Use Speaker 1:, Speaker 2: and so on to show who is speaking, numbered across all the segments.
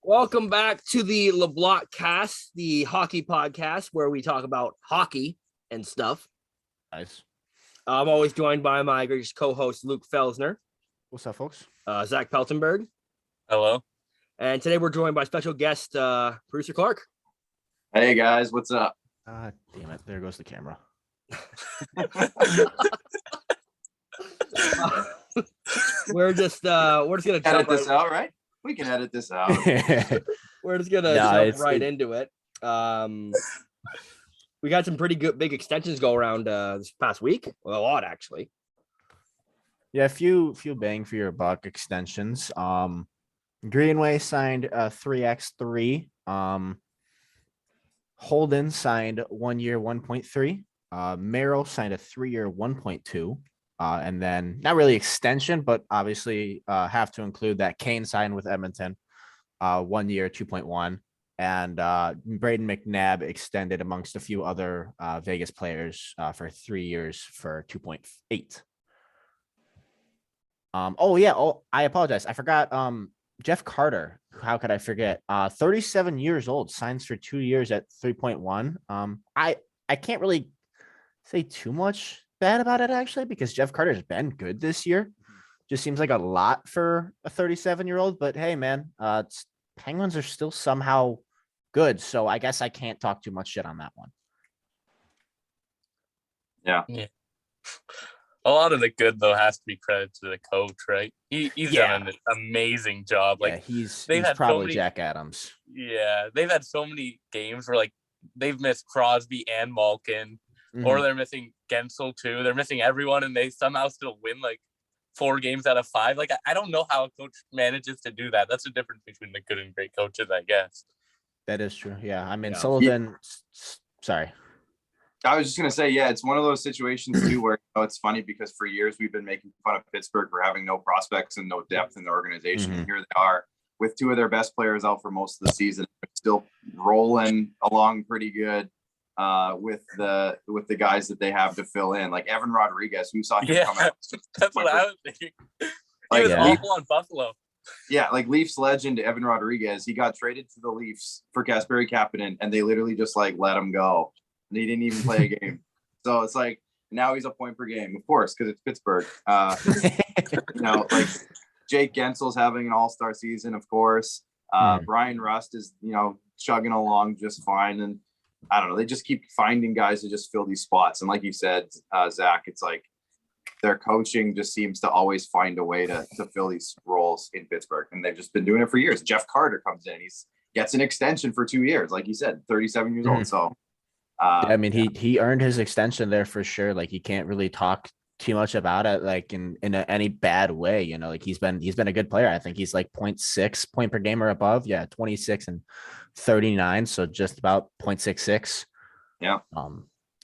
Speaker 1: Welcome back to the LeBlockcast, the hockey podcast where we talk about hockey and stuff.
Speaker 2: Nice.
Speaker 1: I'm always joined by my gracious co-host, Luke Felsner.
Speaker 2: What's up, folks?
Speaker 1: Zach Peltenberg.
Speaker 3: Hello.
Speaker 1: And today we're joined by special guest, producer Clark.
Speaker 4: Hey, guys. What's up?
Speaker 2: Damn it. There goes the camera.
Speaker 1: We're just gonna
Speaker 4: edit this out, right? We can edit this out.
Speaker 1: We're just gonna jump right into it. We got some pretty good big extensions go around this past week. Well, a lot actually.
Speaker 2: Yeah, a few bang for your buck extensions. Greenway signed a 3x3. Holden signed 1 year 1.3. Merrill signed a 3-year 1.2. And then not really extension, but obviously have to include that Kane signed with Edmonton, 1 year 2.1. And Braden McNabb extended amongst a few other Vegas players for 3 years for 2.8. I apologize. I forgot Jeff Carter. How could I forget? 37 years old, signs for 2 years at 3.1. I can't really say too much bad about it actually, because Jeff Carter's been good this year. Just seems like a lot for a 37-year-old, but hey, man, Penguins are still somehow good. So I guess I can't talk too much shit on that one.
Speaker 4: Yeah.
Speaker 3: A lot of the good though has to be credit to the coach, right? He's done an amazing job. Like
Speaker 2: he's
Speaker 3: had
Speaker 2: probably Jack Adams.
Speaker 3: Yeah, they've had so many games where like they've missed Crosby and Malkin. Or they're missing Gensel too. They're missing everyone, and they somehow still win like 4 games out of 5. Like I don't know how a coach manages to do that. That's the difference between the good and great coaches, I guess.
Speaker 2: That is true. Yeah, I mean Sullivan. Sorry,
Speaker 4: I was just gonna say, it's one of those situations too where it's funny because for years we've been making fun of Pittsburgh for having no prospects and no depth in the organization. And here they are with 2 of their best players out for most of the season, still rolling along pretty good. With the guys that they have to fill in, like Evan Rodriguez, who saw him come out.
Speaker 3: That's what I was thinking. He was awful on Buffalo.
Speaker 4: Yeah, like Leafs legend Evan Rodriguez, he got traded to the Leafs for Kasperi Kapanen, and they literally just like let him go. And he didn't even play a game. So it's like now he's a point per game, of course, because it's Pittsburgh. Like Jake Gensel's having an all-star season, of course. Brian Rust is chugging along just fine, and I don't know. They just keep finding guys to just fill these spots. And like you said, Zach, it's like their coaching just seems to always find a way to fill these roles in Pittsburgh. And they've just been doing it for years. Jeff Carter comes in. Gets an extension for 2 years. Like you said, 37 years old. So,
Speaker 2: he earned his extension there for sure. Like you can't really talk too much about it, like in any bad way. Like he's been a good player. I think he's like 0.6 point per game or above. Yeah, 26 and 39, so just about 0.66.
Speaker 4: Yeah.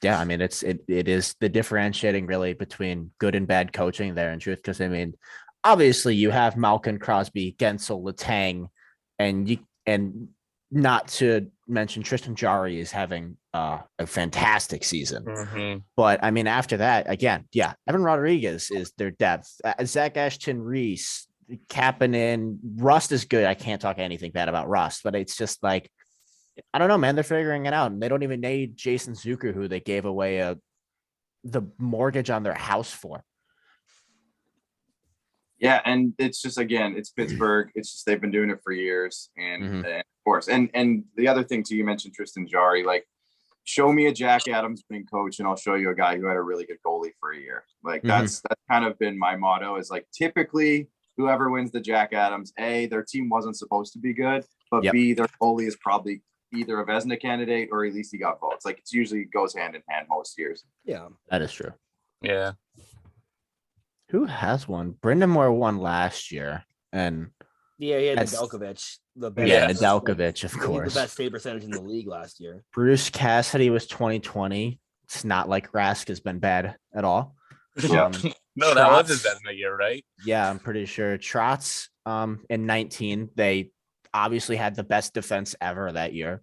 Speaker 2: I mean it is the differentiating really between good and bad coaching there in truth, because I mean obviously you have Malkin, Crosby, Gensel, Letang, and not to mention Tristan Jarry is having a fantastic season. But I mean after that, again, Evan Rodriguez is their depth. Zach Ashton Reese, Kapanen, Rust is good. I can't talk anything bad about Rust, but it's just like, I don't know, man. They're figuring it out, and they don't even need Jason Zucker, who they gave away the mortgage on their house for.
Speaker 4: Yeah, and it's just, again, it's Pittsburgh. It's just they've been doing it for years, and of course, and the other thing too, you mentioned Tristan Jarry. Like, show me a Jack Adams winning coach, and I'll show you a guy who had a really good goalie for a year. Like that's kind of been my motto. Is like typically whoever wins the Jack Adams, A, their team wasn't supposed to be good, but B, their goalie is probably either a Vezina candidate or at least he got votes. Like it's usually goes hand in hand most years.
Speaker 1: Yeah,
Speaker 2: that is true.
Speaker 3: Yeah.
Speaker 2: Who has one? Brendan Moore won last year, and
Speaker 1: he had Nedeljkovic.
Speaker 2: Nedeljkovic, of course.
Speaker 1: The best save percentage in the league last year.
Speaker 2: Bruce Cassidy was 2020. It's not like Rask has been bad at all.
Speaker 3: No, that was his best in the year, right?
Speaker 2: Yeah, I'm pretty sure. Trotz in 19, they obviously had the best defense ever that year.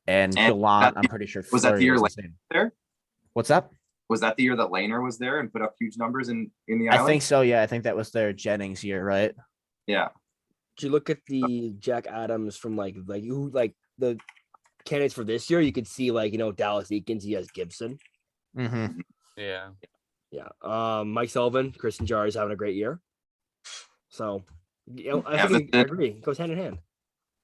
Speaker 2: And Gallant, I'm pretty sure.
Speaker 4: Was that the year there?
Speaker 2: What's up?
Speaker 4: Was that the year that Lehner was there and put up huge numbers in the island?
Speaker 2: I think so. Yeah, I think that was their Jennings year, right?
Speaker 4: Yeah.
Speaker 1: you look at the Jack Adams from like who like the candidates for this year, you could see like Dallas Eakins, he has Gibson.
Speaker 2: Mm-hmm.
Speaker 3: Yeah.
Speaker 1: Yeah. Mike Sullivan, Christian Jarry is having a great year. So I think I agree. It goes hand in hand.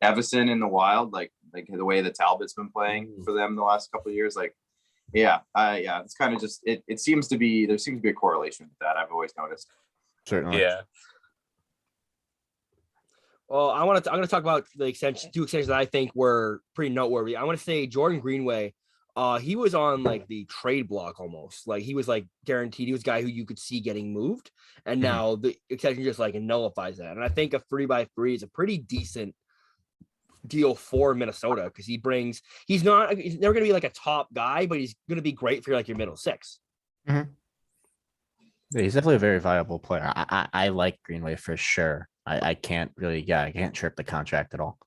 Speaker 4: Everson in the Wild, like the way that Talbot's been playing for them the last couple of years, like yeah, it's kind of just it seems to be there seems to be a correlation with that. I've always noticed.
Speaker 2: Certainly.
Speaker 3: Yeah.
Speaker 1: Well, I'm going to talk about the two extensions that I think were pretty noteworthy. I want to say Jordan Greenway. He was on like the trade block almost. Like he was like guaranteed. He was a guy who you could see getting moved, and now the extension just like nullifies that. And I think a 3x3 is a pretty decent deal for Minnesota because he's never going to be like a top guy, but he's going to be great for like your middle six.
Speaker 2: Mm-hmm. Yeah, he's definitely a very viable player. I like Greenway for sure. I can't trip the contract at all.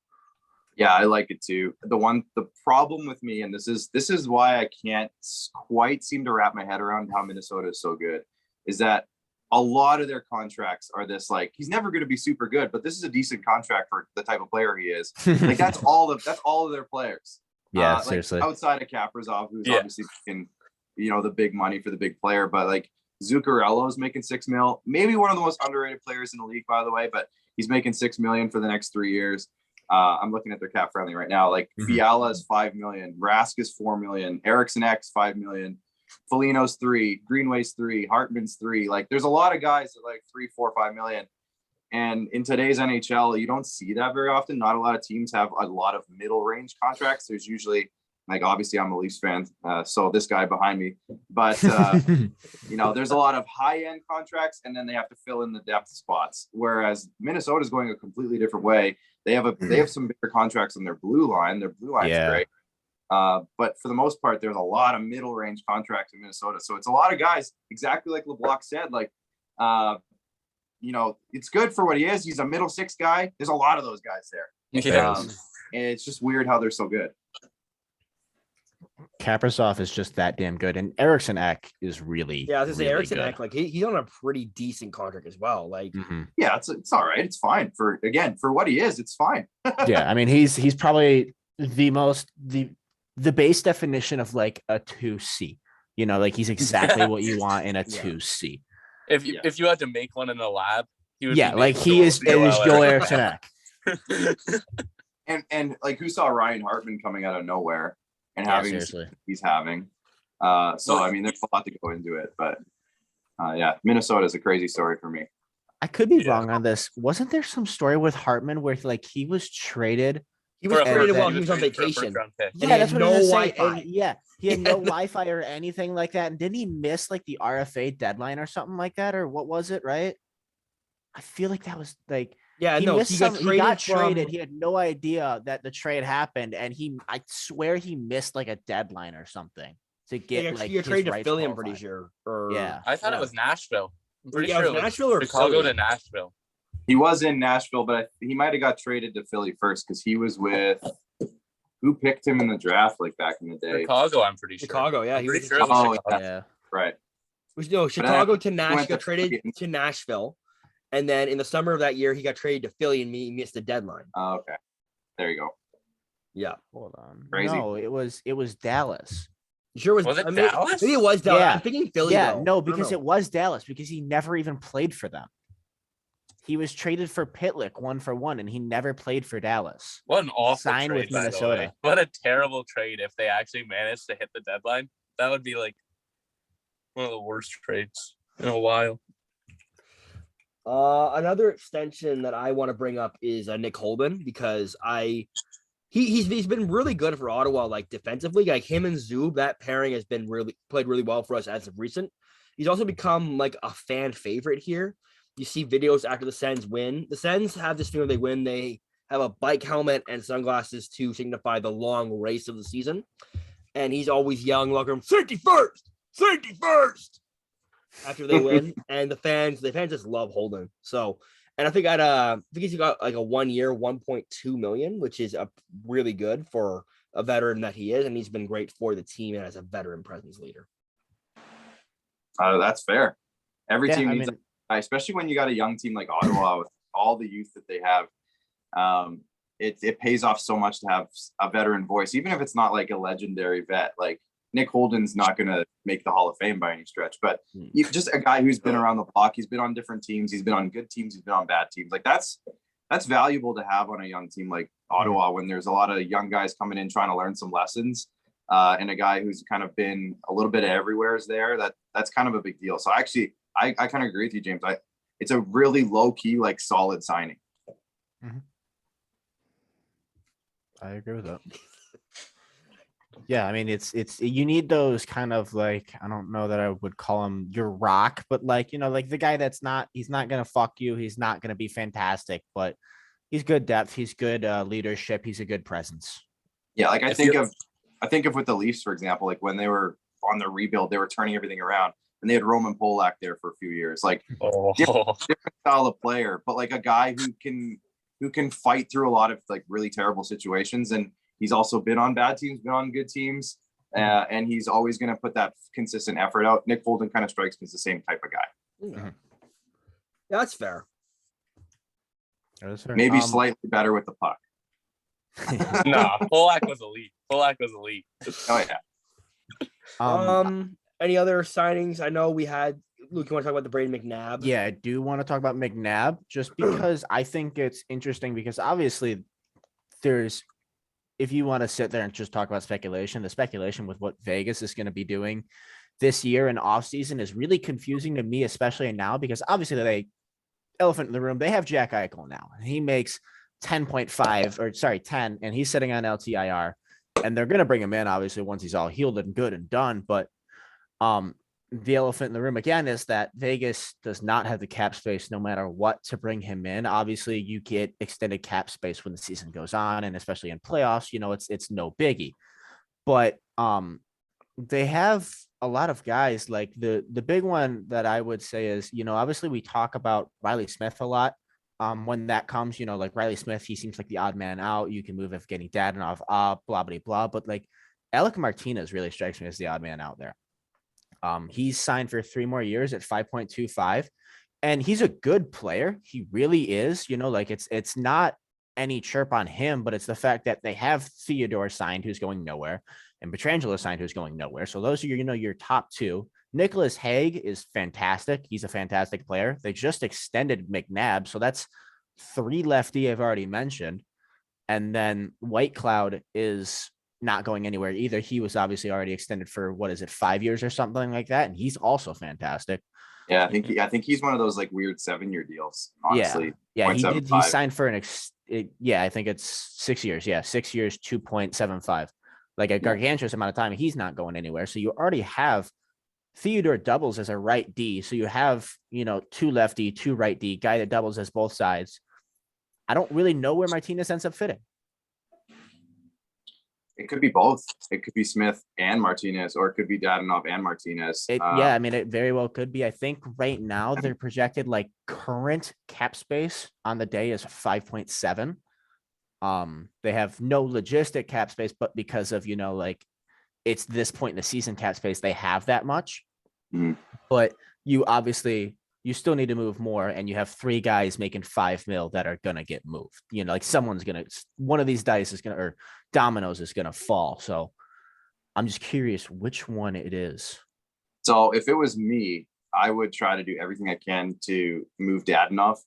Speaker 4: Yeah, I like it too. The problem with me, and this is why I can't quite seem to wrap my head around how Minnesota is so good, is that a lot of their contracts are this like he's never going to be super good, but this is a decent contract for the type of player he is. Like that's all of their players.
Speaker 2: Yeah, seriously.
Speaker 4: Like outside of Kaprizov, who's obviously making the big money for the big player, but like Zuccarello's making $6 million, maybe one of the most underrated players in the league, by the way, but he's making $6 million for the next 3 years. I'm looking at their cap friendly right now. Like Fiala is $5 million, Rask is $4 million, Eriksson X $5 million, Foligno's $3 million, Greenway's $3 million, Hartman's $3 million. Like there's a lot of guys that like $3, $4, $5 million. And in today's NHL, you don't see that very often. Not a lot of teams have a lot of middle range contracts. There's usually like obviously I'm a Leafs fan, so this guy behind me, but there's a lot of high end contracts, and then they have to fill in the depth spots. Whereas Minnesota's going a completely different way. They have some bigger contracts on their blue line. Their blue line's great, but for the most part, there's a lot of middle range contracts in Minnesota. So it's a lot of guys, exactly like LeBlock said. Like, it's good for what he is. He's a middle six guy. There's a lot of those guys there.
Speaker 3: Yeah.
Speaker 4: And it's just weird how they're so good.
Speaker 2: Kaprizov is just that damn good, and Eriksson Ek is really
Speaker 1: I was gonna say
Speaker 2: really
Speaker 1: Eriksson
Speaker 2: good.
Speaker 1: Ek, like he's on a pretty decent contract as well. Like
Speaker 4: yeah, it's all right. It's fine for what he is. It's fine.
Speaker 2: Yeah, I mean he's probably the base definition of like a 2C. Like he's exactly what you want in a 2C.
Speaker 3: If you had to make one in the lab, he would
Speaker 2: like he is Joel Eriksson Ek.
Speaker 4: and like who saw Ryan Hartman coming out of nowhere and having he's having. So I mean, there's a lot to go into it, but Minnesota is a crazy story for me.
Speaker 2: I could be wrong on this. Wasn't there some story with Hartman where like he was traded?
Speaker 1: He was traded while he was on vacation.
Speaker 2: Yeah, that's what I was saying. Yeah, he had no Wi-Fi or anything like that. And didn't he miss like the RFA deadline or something like that, or what was it? Right? I feel like that was like.
Speaker 1: Yeah,
Speaker 2: he
Speaker 1: got
Speaker 2: traded. He had no idea that the trade happened, and I swear he missed like a deadline or something to get like
Speaker 1: you're traded to Philly. I'm
Speaker 2: qualified.
Speaker 1: pretty sure.
Speaker 3: I thought it was Nashville. I'm pretty sure
Speaker 1: it was Nashville or
Speaker 3: Chicago
Speaker 1: Philly.
Speaker 3: to Nashville.
Speaker 4: He was in Nashville, but he might have got traded to Philly first because he was with who picked him in the draft like back in the day.
Speaker 3: Chicago, I'm pretty sure.
Speaker 1: Chicago, yeah,
Speaker 3: I'm
Speaker 1: he was
Speaker 3: pretty sure. It was Chicago.
Speaker 2: Yeah,
Speaker 4: right.
Speaker 1: No, Chicago to Nashville, traded to Nashville. And then in the summer of that year, he got traded to Philly and he missed the deadline.
Speaker 4: Oh, okay. There you go.
Speaker 1: Yeah.
Speaker 2: Hold on.
Speaker 4: Crazy.
Speaker 2: No, it was Dallas.
Speaker 1: You sure
Speaker 3: Was it Dallas?
Speaker 1: Maybe it was Dallas.
Speaker 2: Yeah.
Speaker 1: I'm thinking Philly.
Speaker 2: Yeah,
Speaker 1: though.
Speaker 2: no, because it was Dallas because he never even played for them. He was traded for Pitlick 1-for-1, and he never played for Dallas.
Speaker 3: What an awful
Speaker 2: Signed
Speaker 3: trade,
Speaker 2: with
Speaker 3: by the
Speaker 2: Minnesota.
Speaker 3: way. What a terrible trade if they actually managed to hit the deadline. That would be like one of the worst trades in a while.
Speaker 1: Another extension that I want to bring up is Nick Holden because he's been really good for Ottawa, like defensively. Like him and Zub, that pairing has been played really well for us as of recent. He's also become like a fan favorite here. You see videos after the Sens win. The Sens have this thing when they win, they have a bike helmet and sunglasses to signify the long race of the season. And he's always yelling like him, safety first after they win. And the fans just love Holden. So, and I think he's got like a 1 year, 1.2 million, which is a really good for a veteran that he is. And he's been great for the team and as a veteran presence leader.
Speaker 4: That's fair. Every team needs, especially when you got a young team like Ottawa with all the youth that they have. it pays off so much to have a veteran voice, even if it's not like a legendary vet. Like Nick Holden's not going to make the Hall of Fame by any stretch, but just a guy who's been around the block. He's been on different teams. He's been on good teams. He's been on bad teams. Like that's valuable to have on a young team like Ottawa when there's a lot of young guys coming in trying to learn some lessons. And a guy who's kind of been a little bit of everywhere is there. That's kind of a big deal. So actually, I kind of agree with you, James. It's a really low key, like solid signing.
Speaker 2: Mm-hmm. I agree with that. Yeah, I mean, it's you need those kind of like, I don't know that I would call him your rock, but like, like the guy he's not gonna fuck you, he's not gonna be fantastic, but he's good depth, he's good leadership, he's a good presence.
Speaker 4: Yeah, like I think of with the Leafs, for example, like when they were on the rebuild, they were turning everything around, and they had Roman Polak there for a few years, like different style of player, but like a guy who can fight through a lot of like really terrible situations. And he's also been on bad teams, been on good teams, and he's always going to put that consistent effort out. Nick Holden kind of strikes me as the same type of guy.
Speaker 1: Mm-hmm. Yeah, that's fair.
Speaker 4: Maybe slightly better with the puck.
Speaker 3: Nah, Polak was elite.
Speaker 4: Oh
Speaker 1: yeah. Any other signings? I know we had Luke. You want to talk about the Braden McNabb?
Speaker 2: Yeah, I do want to talk about McNabb just because I think it's interesting because obviously if you want to sit there and just talk about speculation, the speculation with what Vegas is going to be doing this year in offseason is really confusing to me, especially now, because obviously elephant in the room, they have Jack Eichel now. He makes 10, and he's sitting on LTIR, and they're going to bring him in, obviously, once he's all healed and good and done. But the elephant in the room, again, is that Vegas does not have the cap space no matter what to bring him in. Obviously, you get extended cap space when the season goes on, and especially in playoffs, it's no biggie. But they have a lot of guys. Like the big one that I would say is, obviously we talk about Riley Smith a lot. When that comes, like Riley Smith, he seems like the odd man out. You can move Evgeny Dadonov up, blah, blah, blah. But like Alec Martinez really strikes me as the odd man out there. He's signed for 3 more years at 5.25, and he's a good player. He really is, like it's not any chirp on him, but it's the fact that they have Theodore signed, who's going nowhere, and Pietrangelo signed, who's going nowhere. So those are your top 2. Nicholas Hague is fantastic. He's a fantastic player. They just extended McNabb. So that's 3 lefty I've already mentioned. And then White Cloud is not going anywhere either. He was obviously already extended for 5 years or something like that, and he's also fantastic.
Speaker 4: Yeah, I think he's one of those like weird 7-year deals. Honestly,
Speaker 2: yeah, he signed for I think it's 6 years. Yeah, 6 years, 2.75, like a gargantuous amount of time. He's not going anywhere. So you already have Theodore doubles as a right D. So you have 2 lefty, 2 right D, guy that doubles as both sides. I don't really know where Martinez ends up fitting.
Speaker 4: It could be both. It could be Smith and Martinez, or it could be Dadonov and Martinez.
Speaker 2: I mean, it very well could be. I think right now they're projected like current cap space on the day is 5.7. They have no logistic cap space, but because of, like it's this point in the season cap space, they have that much.
Speaker 4: Mm-hmm.
Speaker 2: But you still need to move more, and you have 3 guys making $5 million that are going to get moved. Like one of these dice is going to, or dominoes is going to fall. So I'm just curious which one it is.
Speaker 4: So if it was me, I would try to do everything I can to move Dadonov,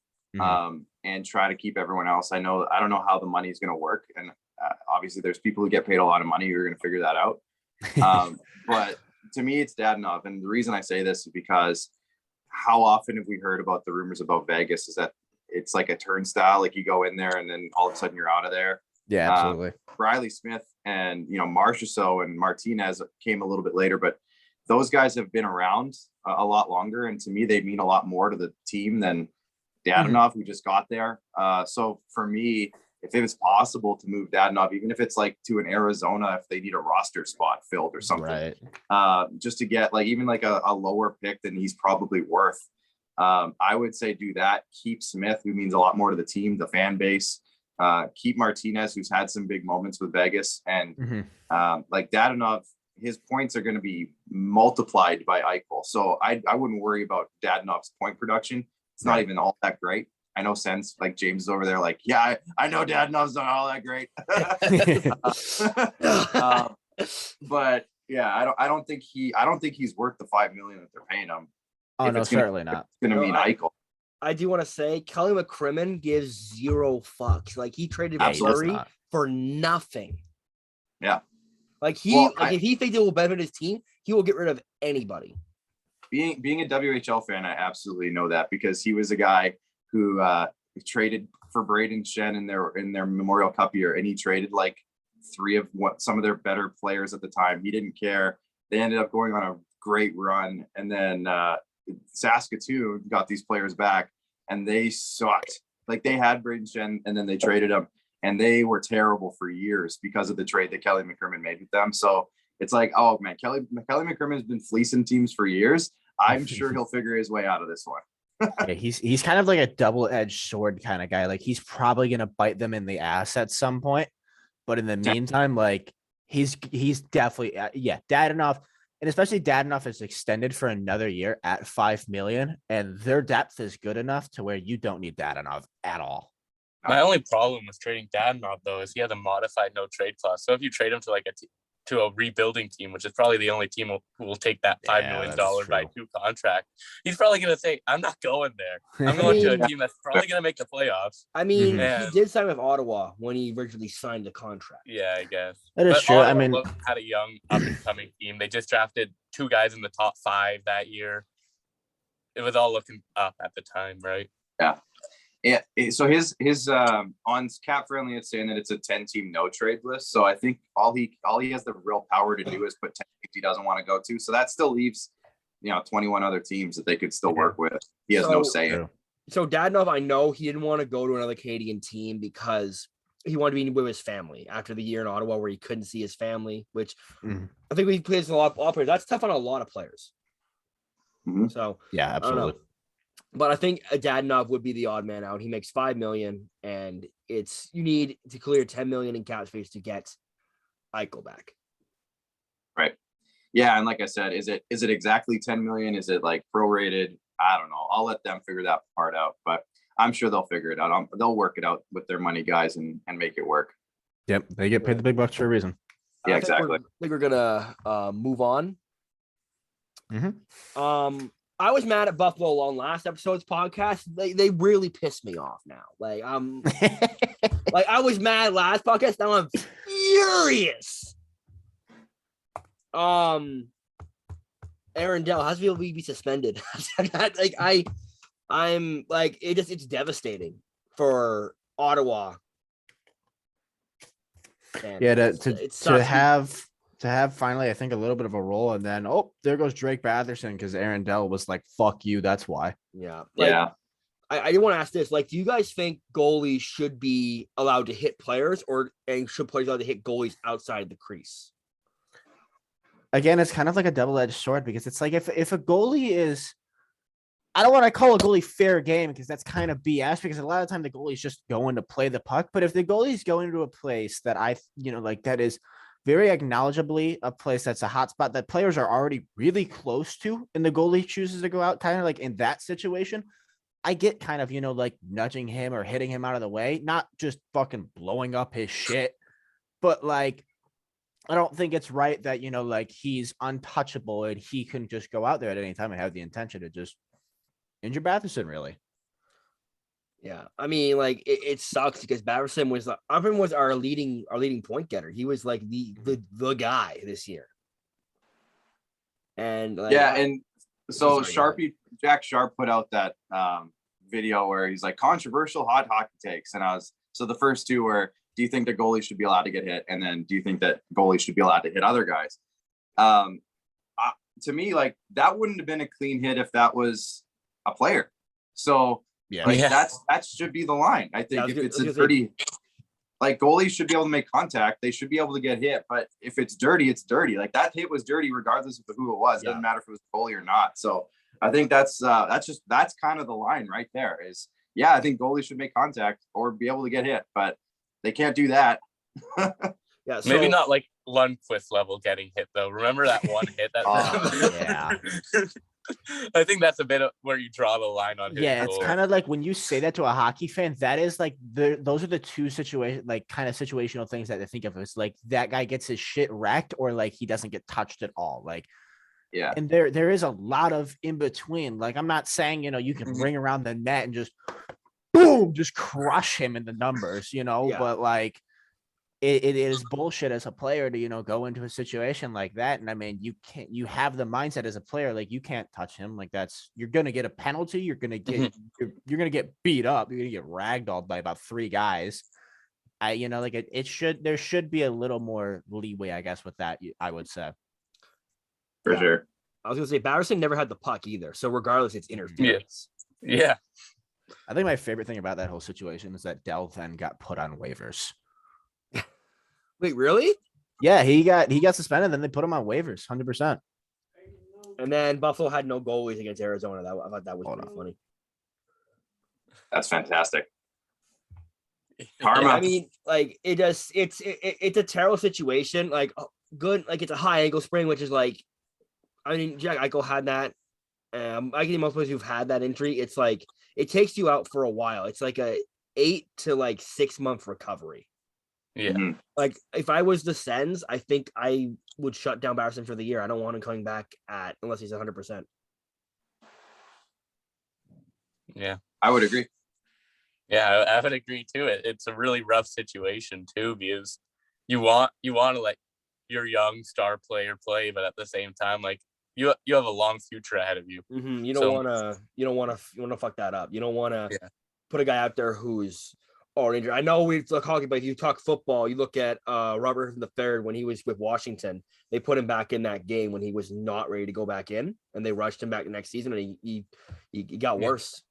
Speaker 4: and try to keep everyone else. I don't know how the money is going to work. And obviously there's people who get paid a lot of money who are going to figure that out. But to me, it's Dadonov. And the reason I say this is because how often have we heard about the rumors about Vegas is that it's like a turnstile, like you go in there and then all of a sudden you're out of there.
Speaker 2: Yeah, absolutely.
Speaker 4: Riley Smith and, Marchessault and Martinez came a little bit later, but those guys have been around a lot longer. And to me, they mean a lot more to the team than Dadonov, who just got there. So for me, if it was possible to move Dadonov, even if it's like to an Arizona, if they need a roster spot filled or something, right, just to get like even like a lower pick than he's probably worth, I would say do that. Keep Smith, who means a lot more to the team, the fan base. Keep Martinez, who's had some big moments with Vegas, and like Dadonov, his points are going to be multiplied by Eichel. So I wouldn't worry about Dadonov's point production. It's not even all that great. I know Sens, like James is over there, like, yeah, I know Dadonov's not all that great. But yeah, I don't think he's worth the $5 million that they're paying him.
Speaker 2: Oh,
Speaker 4: If
Speaker 2: no,
Speaker 4: it's gonna,
Speaker 2: certainly not.
Speaker 4: It's gonna mean Eichel.
Speaker 1: I do want to say Kelly McCrimmon gives zero fucks. Like he traded
Speaker 2: Yeah, he does
Speaker 1: Missouri
Speaker 2: not.
Speaker 1: for nothing.
Speaker 4: Yeah.
Speaker 1: Like
Speaker 4: Well,
Speaker 1: if he thinks it will benefit his team, he will get rid of anybody.
Speaker 4: Being a WHL fan, I absolutely know that because he was a guy who traded for Braden Shen in their Memorial Cup year, and he traded like some of their better players at the time. He didn't care. They ended up going on a great run, and then Saskatoon got these players back, and they sucked. Like they had Braden Shen, and then they traded him, and they were terrible for years because of the trade that Kelly McCrimmon made with them. So it's like, oh man, Kelly McCrimmon has been fleecing teams for years. I'm sure he'll figure his way out of this one.
Speaker 2: Yeah, he's kind of like a double-edged sword kind of guy. Like he's probably gonna bite them in the ass at some point, but in the meantime, like he's definitely Dadonov, and especially Dadonov is extended for another year at $5 million, and their depth is good enough to where you don't need Dadonov at all.
Speaker 3: My only problem with trading Dadonov though is he has a modified no trade clause. So if you trade him to to a rebuilding team, which is probably the only team who will take that $5 million by 2 contract, he's probably going to say, I'm not going there. I'm going to a team that's probably going to make the playoffs.
Speaker 1: I mean, he did sign with Ottawa when he originally signed the contract.
Speaker 3: Yeah, I guess.
Speaker 2: That is true.
Speaker 3: Ottawa
Speaker 2: I mean,
Speaker 3: had a young up-and-coming team. They just drafted 2 guys in the top 5 that year. It was all looking up at the time, right?
Speaker 4: Yeah. Yeah, so his on Cap Friendly, it's saying that it's a 10-team no trade list. So I think all he has the real power to do is put 10 teams he doesn't want to go to. So that still leaves 21 other teams that they could still work with. He has no say in.
Speaker 1: So Dadonov, I know he didn't want to go to another Canadian team because he wanted to be with his family after the year in Ottawa where he couldn't see his family, which I think he plays a lot of players. That's tough on a lot of players.
Speaker 4: Mm-hmm.
Speaker 1: So
Speaker 2: yeah, absolutely.
Speaker 1: But I think Dadonov would be the odd man out. He makes $5 million, and you need to clear $10 million in cap space to get Eichel back.
Speaker 4: Right. Yeah, and like I said, is it exactly 10 million? Is it like prorated? I don't know. I'll let them figure that part out, but I'm sure they'll figure it out. They'll work it out with their money guys and make it work.
Speaker 2: Yep, they get paid the big bucks for a reason.
Speaker 4: Yeah, exactly.
Speaker 1: I think we're gonna move on.
Speaker 2: Mm-hmm.
Speaker 1: I was mad at Buffalo on last episode's podcast. They really pissed me off now. Like like I was mad last podcast. Now I'm furious. Aaron Dell, how's he be suspended? I'm like it's devastating for Ottawa. And
Speaker 2: yeah, to have finally, I think, a little bit of a role, and then there goes Drake Batherson because Aaron Dell was like, "Fuck you," that's why.
Speaker 1: Yeah,
Speaker 4: I
Speaker 1: do want to ask this: like, do you guys think goalies should be allowed to hit players, and should players allowed to hit goalies outside the crease?
Speaker 2: Again, it's kind of like a double-edged sword because it's like if a goalie is, I don't want to call a goalie fair game because that's kind of BS because a lot of the time the goalie's just going to play the puck, but if the goalie's going to a place that that is very acknowledgeably a place that's a hot spot that players are already really close to, and the goalie chooses to go out, kind of like in that situation, I get kind of, like nudging him or hitting him out of the way, not just fucking blowing up his shit, but like, I don't think it's right that, like he's untouchable and he can just go out there at any time and have the intention to just injure Batherson, really.
Speaker 1: Yeah, I mean, like it sucks because Batherson was our leading point getter. He was like the guy this year. And
Speaker 4: and so Jack Sharp put out that video where he's like controversial hot hockey takes, and so the first two were, do you think the goalie should be allowed to get hit, and then do you think that goalies should be allowed to hit other guys? To me, like that wouldn't have been a clean hit if that was a player. So. That should be the line. I think if it's a dirty, like goalies should be able to make contact. They should be able to get hit. But if it's dirty, it's dirty. Like that hit was dirty regardless of who it was. It doesn't matter if it was a goalie or not. So I think that's kind of the line right there. Is I think goalies should make contact or be able to get hit, but they can't do that.
Speaker 1: Yeah,
Speaker 3: maybe not like Lundqvist level getting hit though. Remember that one hit that? I think that's a bit of where you draw the line on his
Speaker 2: Yeah, it's
Speaker 3: goal.
Speaker 2: kind of like when you say that to a hockey fan, that is like those are the two kind of situational things that I think of. It's like that guy gets his shit wrecked or like he doesn't get touched at all. Like,
Speaker 4: Yeah.
Speaker 2: and there is a lot of in between. Like, I'm not saying, you can ring around the net and just boom, just crush him in the numbers, but like it is bullshit as a player to, go into a situation like that. And I mean, you have the mindset as a player, like you can't touch him. Like you're going to get a penalty. You're going to get, you're going to get beat up. You're going to get ragdolled by about 3 guys. There should be a little more leeway, I guess, with that, I would say.
Speaker 4: For sure.
Speaker 1: I was going to say, Batterson never had the puck either. So regardless, it's interference.
Speaker 3: Yeah.
Speaker 2: I think my favorite thing about that whole situation is that Dell then got put on waivers.
Speaker 1: Wait, really?
Speaker 2: Yeah, he got suspended, then they put him on waivers, 100%.
Speaker 1: And then Buffalo had no goalies against Arizona. I thought that was pretty funny.
Speaker 4: That's fantastic. Karma.
Speaker 1: I mean, like it's a terrible situation. Like good, like it's a high ankle sprain, which is like, I mean, Jack Eichel had that. I think most players who've had that injury, it's like it takes you out for a while. It's like a 8 to 6 month recovery.
Speaker 3: Yeah.
Speaker 4: Mm-hmm.
Speaker 1: Like if I was the Sens, I think I would shut down Batterson for the year. I don't want him coming back unless he's 100%.
Speaker 3: Yeah.
Speaker 4: I would agree.
Speaker 3: Yeah, I would agree too. It's a really rough situation too, because you want to let your young star player play, but at the same time, like you have a long future ahead of you.
Speaker 1: Mm-hmm. You don't want to fuck that up. You don't want to put a guy out there who's already injured. I know we talk hockey, but if you talk football, you look at Robert III when he was with Washington. They put him back in that game when he was not ready to go back in, and they rushed him back the next season, and he got worse.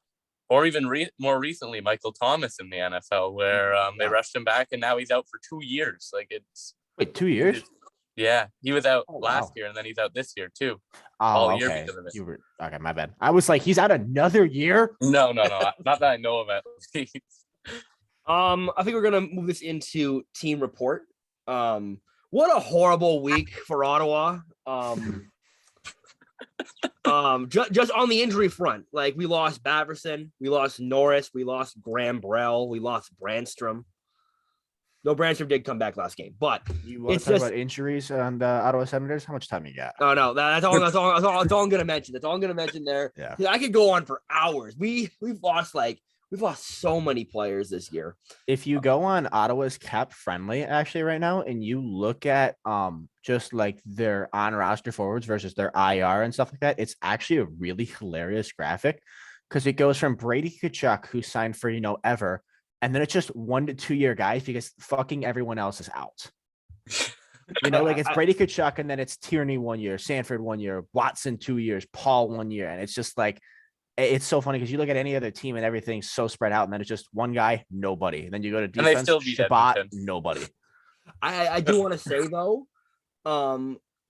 Speaker 3: Or even more recently, Michael Thomas in the NFL, where they rushed him back, and now he's out for 2 years. Like
Speaker 2: wait, 2 years?
Speaker 3: Yeah, he was out last
Speaker 2: wow.
Speaker 3: year, and then he's out this year too.
Speaker 2: Oh, okay. Year because of it. Okay, my bad. I was like, he's out another year?
Speaker 3: No, not that I know of at least.
Speaker 1: I think we're gonna move this into team report. What a horrible week for Ottawa. Just on the injury front, like we lost Batterson, we lost Norris, we lost Graham Brell, we lost Brandstrom. No, Brandstrom did come back last game, but
Speaker 2: you want to talk about injuries on the Ottawa Senators? How much time you got?
Speaker 1: Oh no, that's all I'm gonna mention. That's all I'm gonna mention there.
Speaker 2: Yeah,
Speaker 1: I could go on for hours. We've lost so many players this year.
Speaker 2: If you go on Ottawa's cap friendly actually right now and you look at just like their on roster forwards versus their IR and stuff like that, it's actually a really hilarious graphic because it goes from Brady Tkachuk, who signed for ever, and then it's just 1 to 2 year guys because fucking everyone else is out. Like it's Brady Tkachuk, and then it's Tierney 1 year, Sanford 1 year, Watson 2 years, Paul 1 year, and it's just like. It's so funny because you look at any other team and everything's so spread out, and then it's just one guy, nobody. And then you go to defense,
Speaker 3: and they still beat
Speaker 2: Shabbat, nobody.
Speaker 1: I do want to say though,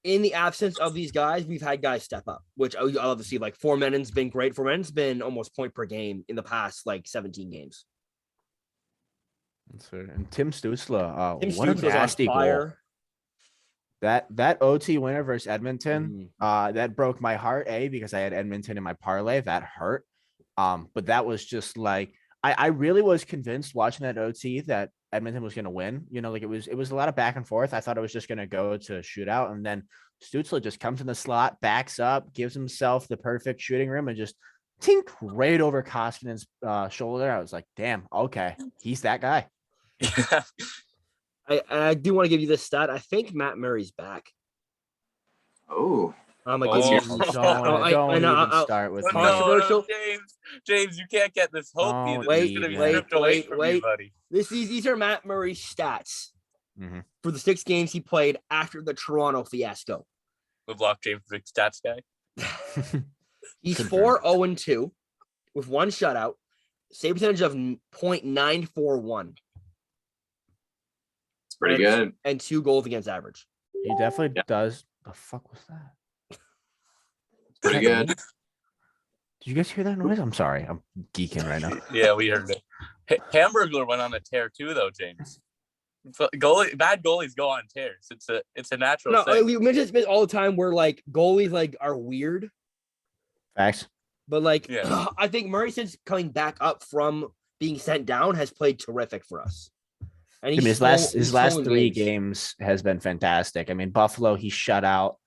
Speaker 1: in the absence of these guys, we've had guys step up, which I love to see. Like Foreman's been great. Foreman's been almost point per game in the past 17 games.
Speaker 2: That's fair. And Tim Stützle, what
Speaker 1: Stützle's
Speaker 2: a nasty goal. That OT winner versus Edmonton, that broke my heart, because I had Edmonton in my parlay. That hurt. But that was just like I really was convinced watching that OT that Edmonton was going to win. Like it was a lot of back and forth. I thought it was just going to go to shootout, and then Stützle just comes in the slot, backs up, gives himself the perfect shooting room, and just tink right over Koskinen's shoulder. I was like, damn, okay, he's that guy.
Speaker 1: I do want to give you this stat. I think Matt Murray's back.
Speaker 4: Oh.
Speaker 1: I'm like,
Speaker 2: don't even start with
Speaker 1: controversial.
Speaker 3: No, James, you can't get this hope.
Speaker 1: Wait. These are Matt Murray's stats for the 6 games he played after the Toronto fiasco.
Speaker 3: LeBlock James, big stats guy.
Speaker 1: He's 4-0-2 with 1 shutout, save percentage of .941.
Speaker 4: Pretty good.
Speaker 1: And 2 goals against average.
Speaker 2: He definitely does. The fuck was that?
Speaker 4: Pretty good.
Speaker 2: Did you guys hear that noise? I'm sorry. I'm geeking right now.
Speaker 3: Yeah, we heard it. Hamburglar went on a tear too, though, James. Bad goalies go on tears. It's a natural thing.
Speaker 1: We mention this all the time where like goalies like are weird.
Speaker 2: Facts.
Speaker 1: But like,
Speaker 3: Yeah.
Speaker 1: I think Murray, since coming back up from being sent down, has played terrific for us. And
Speaker 2: I mean,
Speaker 1: he's
Speaker 2: his last
Speaker 1: stolen
Speaker 2: 3
Speaker 1: games.
Speaker 2: games has been fantastic. I mean, Buffalo, he shut out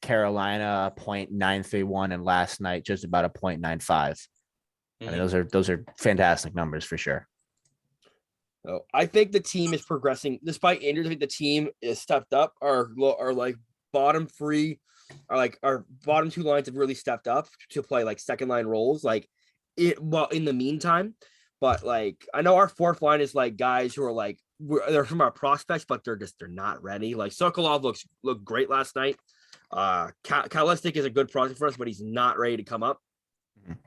Speaker 2: Carolina 0.931, and last night just about a 0.95. I mean, those are fantastic numbers for sure.
Speaker 1: So I think the team is progressing despite injuries. I think the team is stepped up. Our like bottom 3, are like our bottom 2 lines have really stepped up to play like second line roles. Like in the meantime, but like I know our 4th line is like guys who are like they're from our prospects, but they're not ready. Like Sokolov looked great last night. Kalistic is a good prospect for us, but he's not ready to come up.
Speaker 2: Mhm.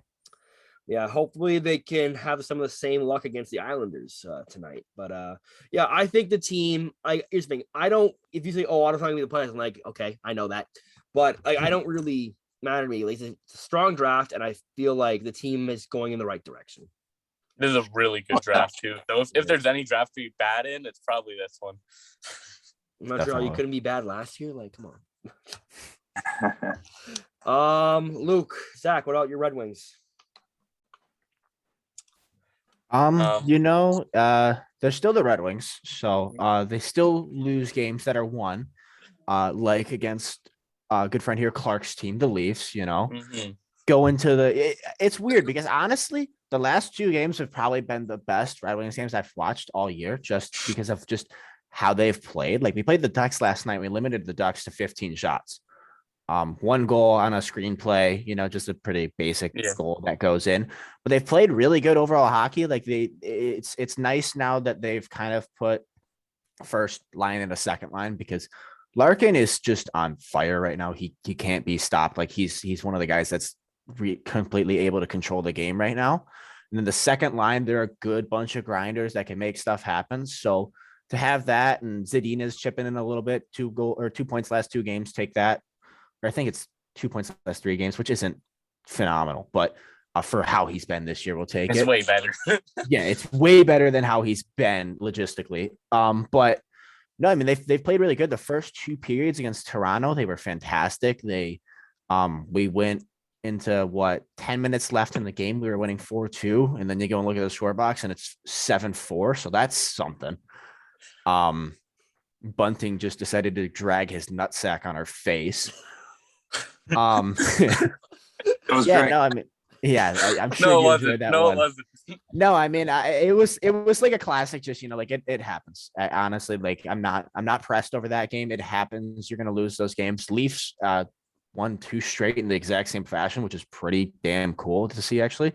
Speaker 1: Yeah, hopefully they can have some of the same luck against the Islanders tonight. But yeah, I think the team. Here's the thing. I don't. If you say, "Oh, I'm talking to the players," I'm like, okay, I know that, but like, I don't really matter to me. Like, it's a strong draft, and I feel like the team is going in the right direction.
Speaker 3: This is a really good draft too. So if there's any draft to be bad in, it's probably this one.
Speaker 1: Montreal, you couldn't be bad last year. Like, come on. Luke, Zach, what about your Red Wings?
Speaker 2: They're still the Red Wings, so they still lose games that are won, like against good friend here, Clark's team, the Leafs. Go into it's weird because honestly, the last 2 games have probably been the best Red Wings games I've watched all year, just because of just how they've played. Like, we played the Ducks last night, we limited the Ducks to 15 shots. 1 goal on a screenplay, just a pretty basic goal that goes in, but they've played really good overall hockey. Like, it's nice now that they've kind of put first line and a second line, because Larkin is just on fire right now. He can't be stopped. Like, he's one of the guys that's completely able to control the game right now. And then the second line, they're a good bunch of grinders that can make stuff happen. So to have that, and Zadina's chipping in a little bit, 2 points last 2 games, take that. I think it's 2 points last 3 games, which isn't phenomenal, but for how he's been this year, we'll take it.
Speaker 3: It's way better.
Speaker 2: Yeah, it's way better than how he's been logistically. But no, I mean, they've played really good. The first 2 periods against Toronto, they were fantastic. We went into 10 minutes left in the game, we were winning 4-2, and then you go and look at the score box and it's 7-4. So that's something. Bunting just decided to drag his nutsack on her face.
Speaker 4: It was
Speaker 2: yeah,
Speaker 4: great.
Speaker 2: no, I mean, yeah, I'm sure you enjoyed that one.
Speaker 3: It wasn't.
Speaker 2: No, I mean, it was like a classic. Just like it happens. Honestly, like I'm not pressed over that game. It happens. You're gonna lose those games. Leafs 1-2 straight in the exact same fashion, which is pretty damn cool to see, actually.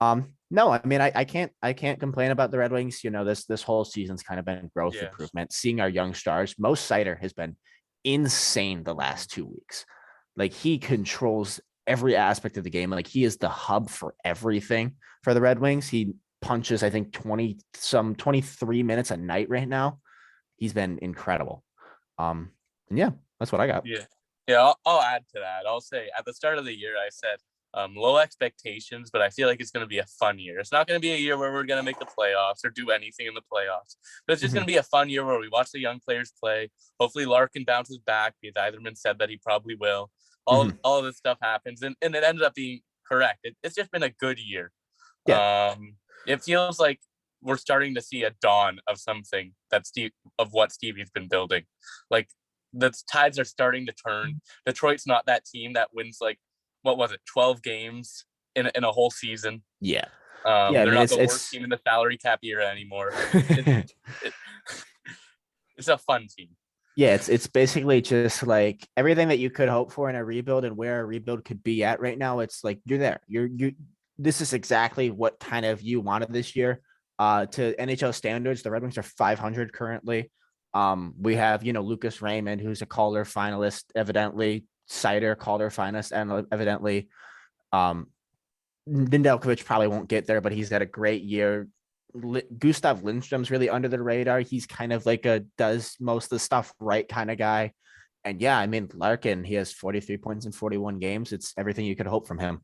Speaker 2: No, I mean, I can't complain about the Red Wings. This whole season's kind of been growth improvement. Seeing our young stars, Mo Seider has been insane the last 2 weeks. Like, he controls every aspect of the game. Like, he is the hub for everything for the Red Wings. He punches, I think, 23 minutes a night right now. He's been incredible. And yeah, that's what I got.
Speaker 3: Yeah. I'll add to that. I'll say at the start of the year, I said low expectations, but I feel like it's going to be a fun year. It's not going to be a year where we're going to make the playoffs or do anything in the playoffs, but it's just going to be a fun year where we watch the young players play. Hopefully Larkin bounces back, because Eiderman said that he probably will. All of this stuff happens, and it ended up being correct. It's just been a good year.
Speaker 2: Yeah.
Speaker 3: It feels like we're starting to see a dawn of something of what Stevie's been building. Like, the tides are starting to turn. Detroit's not that team that wins, like, what was it, 12 games in a whole season.
Speaker 2: Yeah.
Speaker 3: They're not the worst team in the salary cap era anymore. It's a fun team.
Speaker 2: Yeah, it's basically just like everything that you could hope for in a rebuild, and where a rebuild could be at right now. It's like you're there. This is exactly what kind of you wanted this year. To NHL standards, the Red Wings are 500 currently. We have Lucas Raymond, who's a Calder finalist, evidently. Seider, Calder finalist, and evidently Nedeljkovic probably won't get there, but he's had a great year. Gustav Lindstrom's really under the radar. He's kind of like does most of the stuff right kind of guy. And yeah, I mean, Larkin, he has 43 points in 41 games. It's everything you could hope from him.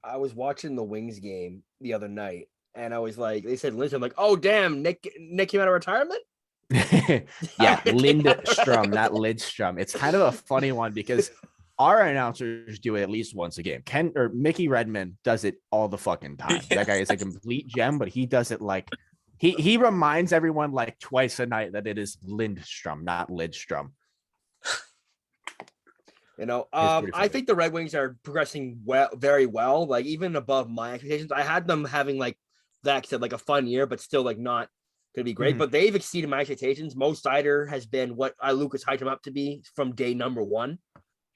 Speaker 1: I was watching the Wings game the other night, and I was like, they said Lindstrom, like, oh damn, Nick came out of retirement.
Speaker 2: Yeah, Lindstrom, not Lidstrom. It's kind of a funny one because our announcers do it at least once a game. Ken or Mickey Redmond does it all the fucking time. That guy is a complete gem, but he does it like he reminds everyone like twice a night that it is Lindstrom, not Lidstrom.
Speaker 1: You know,
Speaker 2: pretty
Speaker 1: I
Speaker 2: funny.
Speaker 1: think the Red Wings are progressing very well, like even above my expectations. I had them having like that said like a fun year, but still like not gonna be great.
Speaker 2: Mhm.
Speaker 1: But they've exceeded my expectations. Mo Seider has been what Lucas hyped him up to be from day number one.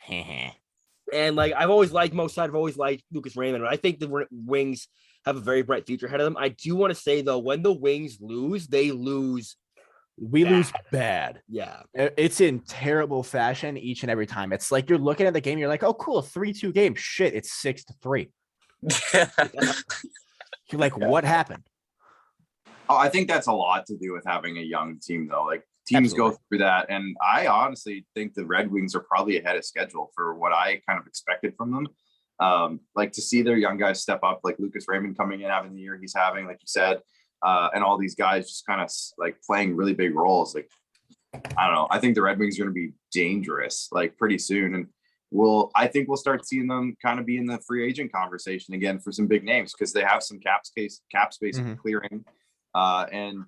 Speaker 1: And like I've always liked Mo Seider, I've always liked Lucas Raymond. And I think the Wings have a very bright future ahead of them. I do want to say though, when the Wings lose, they lose.
Speaker 2: We lose bad.
Speaker 1: Yeah.
Speaker 2: It's in terrible fashion each and every time. It's like you're looking at the game, you're like, oh, cool, 3-2 game. Shit, it's 6-3. You're like, what happened?
Speaker 4: Oh, I think that's a lot to do with having a young team, though. Like teams
Speaker 2: Absolutely.
Speaker 4: go through that, and I honestly think the Red Wings are probably ahead of schedule for what I kind of expected from them. Like to see their young guys step up, like Lucas Raymond coming in, having the year he's having, like you said, and all these guys just kind of like playing really big roles. Like I don't know. I think the Red Wings are going to be dangerous like pretty soon, and I think we'll start seeing them kind of be in the free agent conversation again for some big names because they have some cap space
Speaker 2: Mhm.
Speaker 4: clearing. And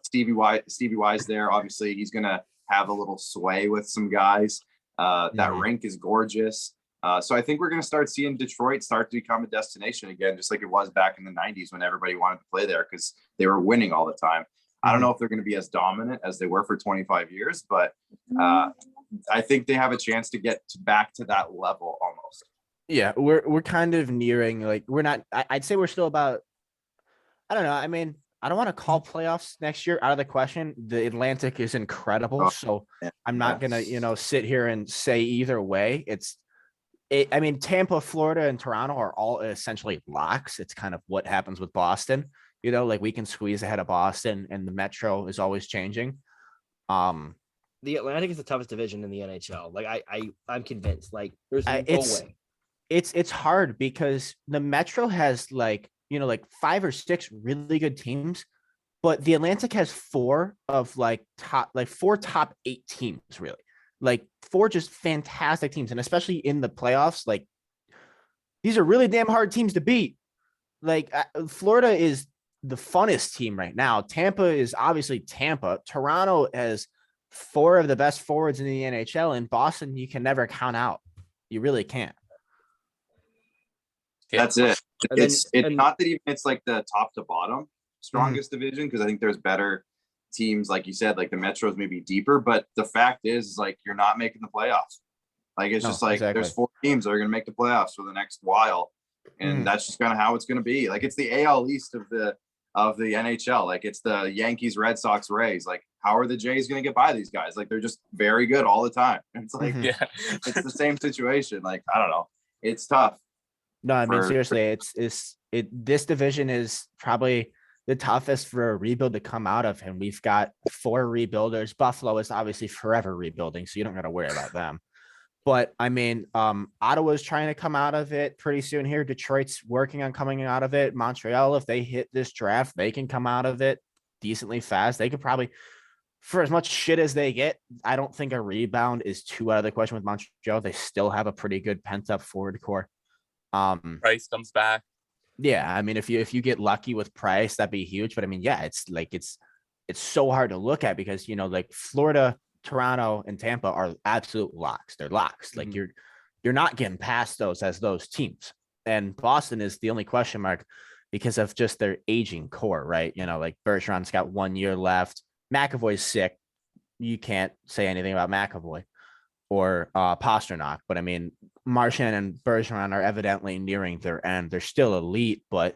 Speaker 4: Stevie Y's there. Obviously, he's going to have a little sway with some guys. That
Speaker 2: Mhm.
Speaker 4: rink is gorgeous. So I think we're going to start seeing Detroit start to become a destination again, just like it was back in the 90s when everybody wanted to play there because they were winning all the time. I don't know if they're going to be as dominant as they were for 25 years, but I think they have a chance to get back to that level almost.
Speaker 2: Yeah, we're kind of nearing, like, we're not, I'd say we're still about, I don't know. I mean, I don't want to call playoffs next year out of the question. The Atlantic is incredible. So I'm not going to, sit here and say either way. I mean, Tampa, Florida, and Toronto are all essentially locks. It's kind of what happens with Boston. Like we can squeeze ahead of Boston, and the Metro is always changing.
Speaker 1: The Atlantic is the toughest division in the NHL. Like I'm convinced. Like there's no way.
Speaker 2: It's hard because the Metro has like 5 or 6 really good teams, but the Atlantic has 4 of like 4 top 8 teams, really. Like 4 just fantastic teams, and especially in the playoffs, like these are really damn hard teams to beat. Like Florida is the funnest team right now. Tampa is obviously Tampa. Toronto has 4 of the best forwards in the NHL, and Boston you can never count out. You really can't.
Speaker 4: That's it. It's not that even it's like the top to bottom strongest division, because I think there's better teams, like you said, like the Metros may be deeper, but the fact is like you're not making the playoffs. Like it's just like exactly. There's 4 teams that are going to make the playoffs for the next while, and that's just kind of how it's going to be. Like it's the AL East of the NHL. Like it's the Yankees, Red Sox, Rays. Like how are the Jays going to get by these guys? Like they're just very good all the time. It's like it's the same situation. Like I don't know. It's tough.
Speaker 2: No, I mean seriously, this division is probably the toughest for a rebuild to come out of, and we've got 4 rebuilders. Buffalo is obviously forever rebuilding, so you don't got to worry about them. But I mean, Ottawa's trying to come out of it pretty soon here. Detroit's working on coming out of it. Montreal, if they hit this draft, they can come out of it decently fast. They could probably, for as much shit as they get, I don't think a rebound is too out of the question with Montreal. They still have a pretty good pent up forward core.
Speaker 3: Price comes back.
Speaker 2: Yeah, I mean, if you get lucky with Price, that'd be huge. But I mean, yeah, it's so hard to look at because like Florida, Toronto, and Tampa are absolute locks. They're locks. Like you're not getting past those as those teams. And Boston is the only question mark because of just their aging core, right? Like Bergeron's got 1 year left. McAvoy's sick. You can't say anything about McAvoy or Pasternak, but I mean, Marchand and Bergeron are evidently nearing their end. They're still elite, but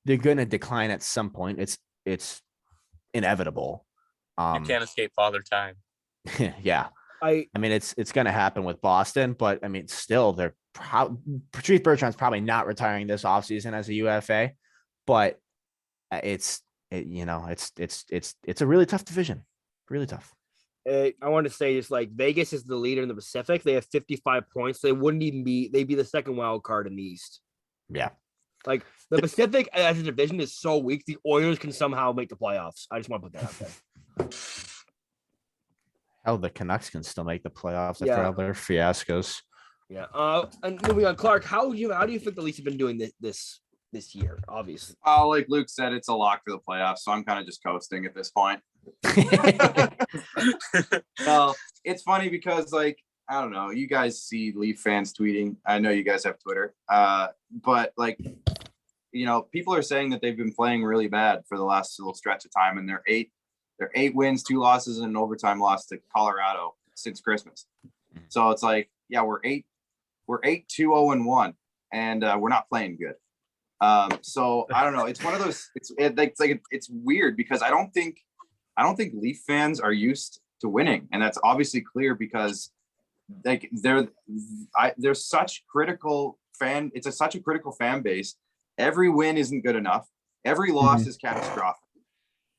Speaker 2: they're going to decline at some point. It's inevitable.
Speaker 3: You can't escape Father Time.
Speaker 2: Yeah. I mean, it's going to happen with Boston, but I mean, still Patrice Bergeron's probably not retiring this offseason as a UFA, but it's a really tough division. Really tough.
Speaker 1: I want to say just like Vegas is the leader in the Pacific. They have 55 points. They'd be the second wild card in the East.
Speaker 2: Yeah.
Speaker 1: Like the Pacific as a division is so weak. The Oilers can somehow make the playoffs. I just want to put that out there.
Speaker 2: Hell, the Canucks can still make the playoffs after all their fiascos.
Speaker 1: Yeah. And moving on, Clark, how do you think the Leafs have been doing this year? Obviously.
Speaker 4: Like Luke said, it's a lock for the playoffs, so I'm kind of just coasting at this point. Well, it's funny because like I don't know, you guys see Leaf fans tweeting. I know you guys have Twitter, but like people are saying that they've been playing really bad for the last little stretch of time, and they're eight wins, 2 losses, and an overtime loss to Colorado since Christmas. So it's like, yeah, we're 8-2-0-1, and we're not playing good. So I don't know. It's one of those. It's weird because I don't think Leaf fans are used to winning, and that's obviously clear because like they're such critical fan. It's such a critical fan base. Every win isn't good enough. Every loss is catastrophic,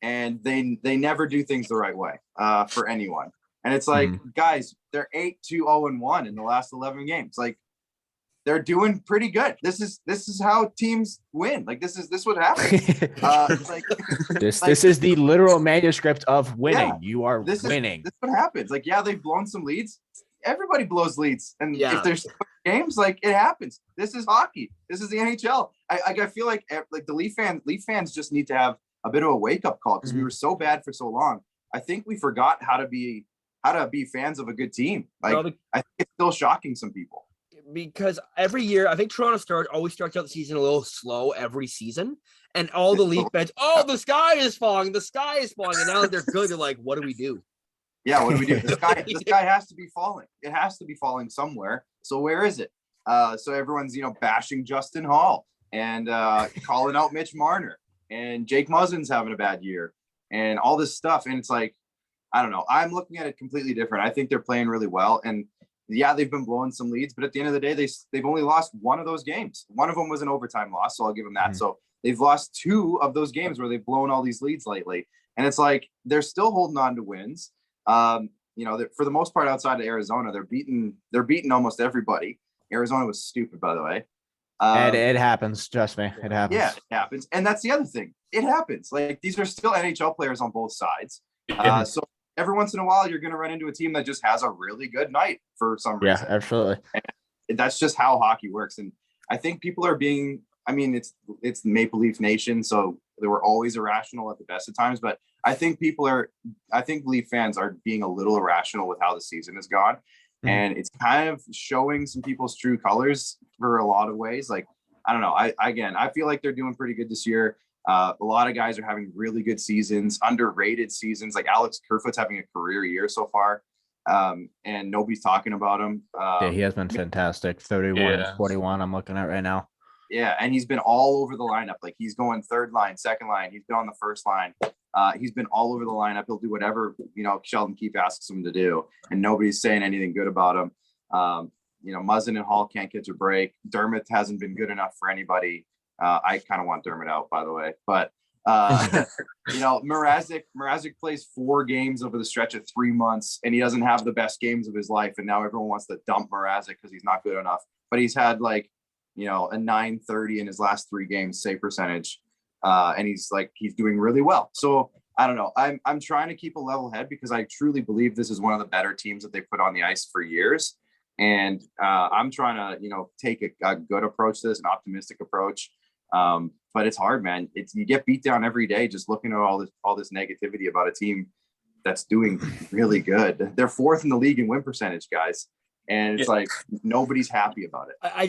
Speaker 4: and they never do things the right way for anyone. And it's like, guys, they're 8-2-0-1 in the last 11 games. Like, they're doing pretty good. This is how teams win. Like this what happens.
Speaker 2: This is the literal manuscript of winning.
Speaker 4: Yeah,
Speaker 2: you are winning.
Speaker 4: This is what happens. Like, yeah, they've blown some leads. Everybody blows leads, and if there's games, like it happens. This is hockey. This is the NHL. I feel like the Leaf fans just need to have a bit of a wake up call because we were so bad for so long. I think we forgot how to be fans of a good team. Like I think it's still shocking some people.
Speaker 1: Because every year, I think Toronto always starts out the season a little slow every season, and all the Leaf fans, the sky is falling, and now that they're good, they're like, what do we do?
Speaker 4: Yeah, what do we do? The sky has to be falling. It has to be falling somewhere. So where is it? So everyone's bashing Justin Hall and calling out Mitch Marner, and Jake Muzzin's having a bad year, and all this stuff, and it's like, I don't know. I'm looking at it completely different. I think they're playing really well, and yeah, they've been blowing some leads, but at the end of the day, they've only lost one of those games. One of them was an overtime loss, so I'll give them that. So they've lost 2 of those games where they've blown all these leads lately, and it's like they're still holding on to wins. For the most part, outside of Arizona, they're beating almost everybody. Arizona was stupid, by the way.
Speaker 2: And it happens. Trust me, it happens.
Speaker 4: Yeah, it happens, and that's the other thing. It happens. Like these are still NHL players on both sides. So every once in a while, you're going to run into a team that just has a really good night for some reason.
Speaker 2: Yeah, absolutely.
Speaker 4: And that's just how hockey works. And I think people are being, it's Maple Leaf Nation, so they were always irrational at the best of times. But I think Leaf fans are being a little irrational with how the season has gone. And it's kind of showing some people's true colors for a lot of ways. Like, I don't know. I feel like they're doing pretty good this year. A lot of guys are having really good seasons, underrated seasons. Like Alex Kerfoot's having a career year so far, and nobody's talking about him.
Speaker 2: Yeah, he has been fantastic. 31, 41. I'm looking at right now.
Speaker 4: Yeah, and he's been all over the lineup. Like he's going third line, second line. He's been on the first line. He's been all over the lineup. He'll do whatever Sheldon Keefe asks him to do, and nobody's saying anything good about him. Muzzin and Hall can't catch a break. Dermott hasn't been good enough for anybody. I kind of want Dermott out, by the way, but Mrazek plays 4 games over the stretch of 3 months, and he doesn't have the best games of his life, and now everyone wants to dump Mrazek because he's not good enough. But he's had a 930 in his last 3 games save percentage, and he's doing really well. So I don't know. I'm trying to keep a level head because I truly believe this is one of the better teams that they put on the ice for years. And I'm trying to, take a good approach to this, an optimistic approach. But it's hard, man. You get beat down every day just looking at all this negativity about a team that's doing really good. They're 4th in the league in win percentage, guys. And it's like nobody's happy about it.
Speaker 1: I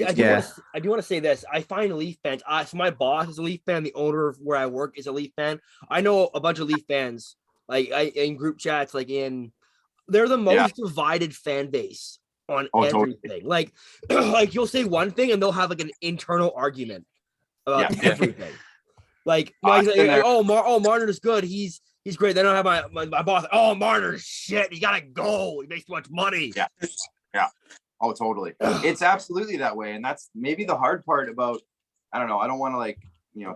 Speaker 1: do want to say this. I find Leaf fans. So my boss is a Leaf fan. The owner of where I work is a Leaf fan. I know a bunch of Leaf fans, in group chats, they're the most divided fan base on everything. Totally. Like you'll say one thing and they'll have an internal argument about everything. Marner's good. He's great. Then I have my boss. Oh, Marner's shit. He gotta go. He makes too much money.
Speaker 4: Yeah. Oh, totally. It's absolutely that way, and that's maybe the hard part about. I don't know. I don't want to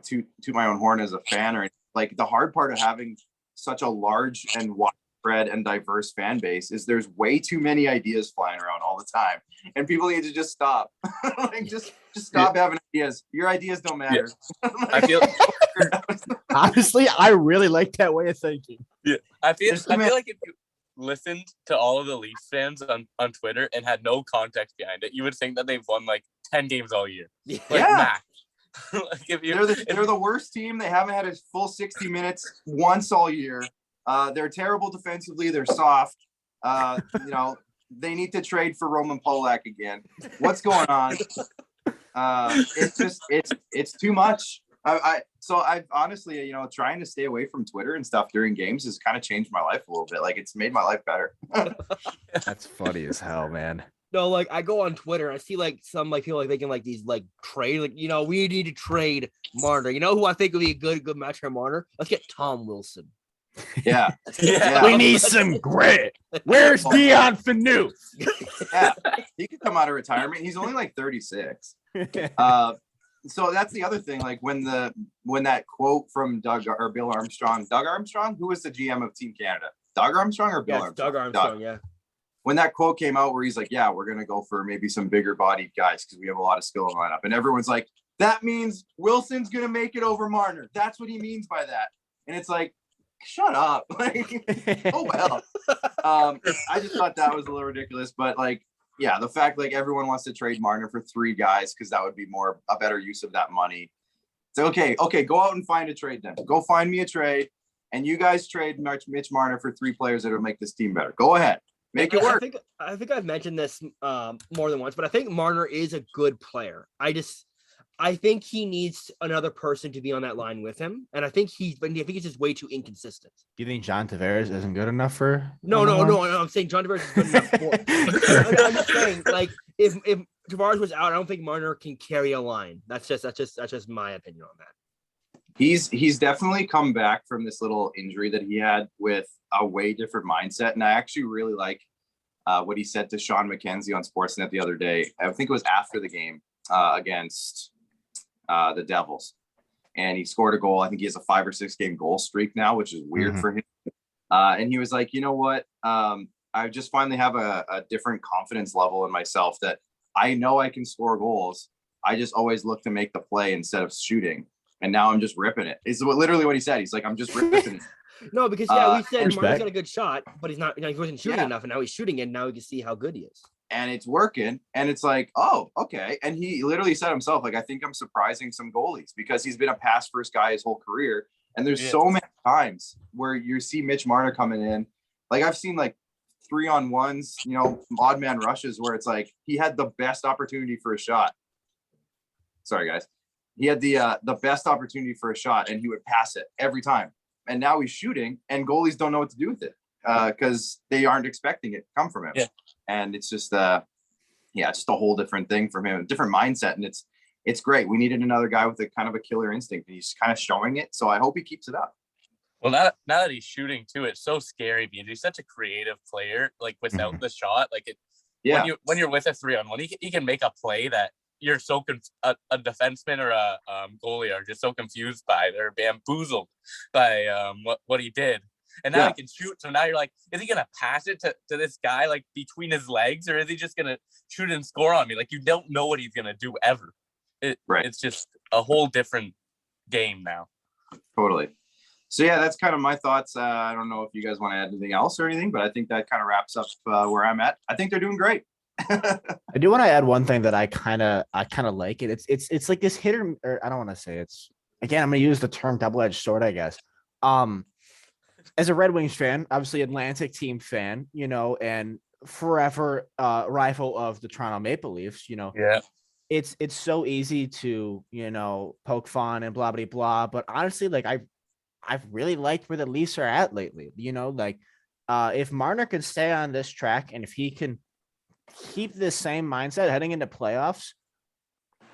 Speaker 4: toot my own horn as a fan or the hard part of having such a large and widespread and diverse fan base is there's way too many ideas flying around all the time, and people need to just stop. Just stop having ideas. Your ideas don't matter.
Speaker 3: I feel
Speaker 2: honestly, I really like that way of thinking.
Speaker 3: Yeah, I feel like listened to all of the Leafs fans on Twitter and had no context behind it, you would think that they've won like 10 games all year. Like max.
Speaker 4: Like they're the worst team. They haven't had a full 60 minutes once all year. They're terrible defensively. They're soft. They need to trade for Roman Polak again. What's going on? It's too much. I've honestly, trying to stay away from Twitter and stuff during games has kind of changed my life a little bit. Like it's made my life better.
Speaker 2: That's funny as hell, man.
Speaker 1: No, like I go on Twitter, I see like some like people like making like these like trade, like we need to trade Marner. You know who I think would be a good match for Marner? Let's get Tom Wilson.
Speaker 4: Yeah.
Speaker 2: We need some grit. Where's Dion Phaneuf?
Speaker 4: Yeah, he could come out of retirement. He's only like 36. So that's the other thing. Like when that quote from Doug Armstrong, who was the GM of Team Canada? Doug Armstrong or Bill Armstrong?
Speaker 1: Doug Armstrong, yeah.
Speaker 4: When that quote came out where he's like, yeah, we're going to go for maybe some bigger bodied guys because we have a lot of skill in the lineup. And everyone's like, that means Wilson's going to make it over Marner. That's what he means by that. And it's like, shut up. Like, oh, well. I just thought that was a little ridiculous. But like, yeah, the fact like everyone wants to trade Marner for 3 guys because that would be a better use of that money. So, okay, go out and find a trade then. Go find me a trade. And you guys trade Mitch Marner for 3 players that will make this team better. Go ahead. Make it work.
Speaker 1: I think I've mentioned this more than once, but I think Marner is a good player. I think he needs another person to be on that line with him, and I think he's just way too inconsistent.
Speaker 2: Do you think John Tavares isn't good enough for?
Speaker 1: No. I'm saying John Tavares is good enough for. I'm just saying, like, if Tavares was out, I don't think Marner can carry a line. That's just my opinion on that.
Speaker 4: He's definitely come back from this little injury that he had with a way different mindset. And I actually really like what he said to Sean McKenzie on Sportsnet the other day. I think it was after the game against the Devils. And he scored a goal. I think he has a 5 or 6 game goal streak now, which is weird for him. And he was like, you know what? I just finally have a different confidence level in myself that I know I can score goals. I just always look to make the play instead of shooting. And now I'm just ripping it. It's literally what he said. He's like, I'm just ripping it.
Speaker 1: No, because we said Marner's got a good shot, but he's not. He wasn't shooting enough, and now he's shooting it. And now we can see how good he is.
Speaker 4: And it's working. And it's like, oh, okay. And he literally said himself, like, I think I'm surprising some goalies because he's been a pass first guy his whole career. And there's so many times where you see Mitch Marner coming in. Like I've seen like 3-on-1s, odd man rushes where it's like he had the best opportunity for a shot. Sorry, guys. He had the best opportunity for a shot and he would pass it every time. And now he's shooting and goalies don't know what to do with it because they aren't expecting it to come from him. Yeah. And it's just, just a whole different thing from him, a different mindset. And it's great. We needed another guy with a kind of a killer instinct and he's kind of showing it. So I hope he keeps it up.
Speaker 3: Well, now that he's shooting too, it's so scary because he's such a creative player, like without the shot, like it, when you're with a 3-on-1, he can make a play that you're so a defenseman or a goalie are just so confused by. They're bamboozled by what he did. And now he can shoot. So now you're like, is he going to pass it to this guy like between his legs or is he just going to shoot and score on me? Like you don't know what he's going to do ever. It's just a whole different game now. Totally.
Speaker 4: So yeah, that's kind of my thoughts. I don't know if you guys want to add anything else or anything, but I think that kind of wraps up where I'm at. I think they're doing great.
Speaker 2: I do want to add one thing that I kind of like it. It's like this hit or I don't want to say it's again. I'm gonna use the term double-edged sword, I guess. As a Red Wings fan, obviously Atlantic team fan, and forever rival of the Toronto Maple Leafs, it's so easy to poke fun and blah blah blah. But honestly, like I've really liked where the Leafs are at lately. If Marner can stay on this track and if he can keep this same mindset heading into playoffs,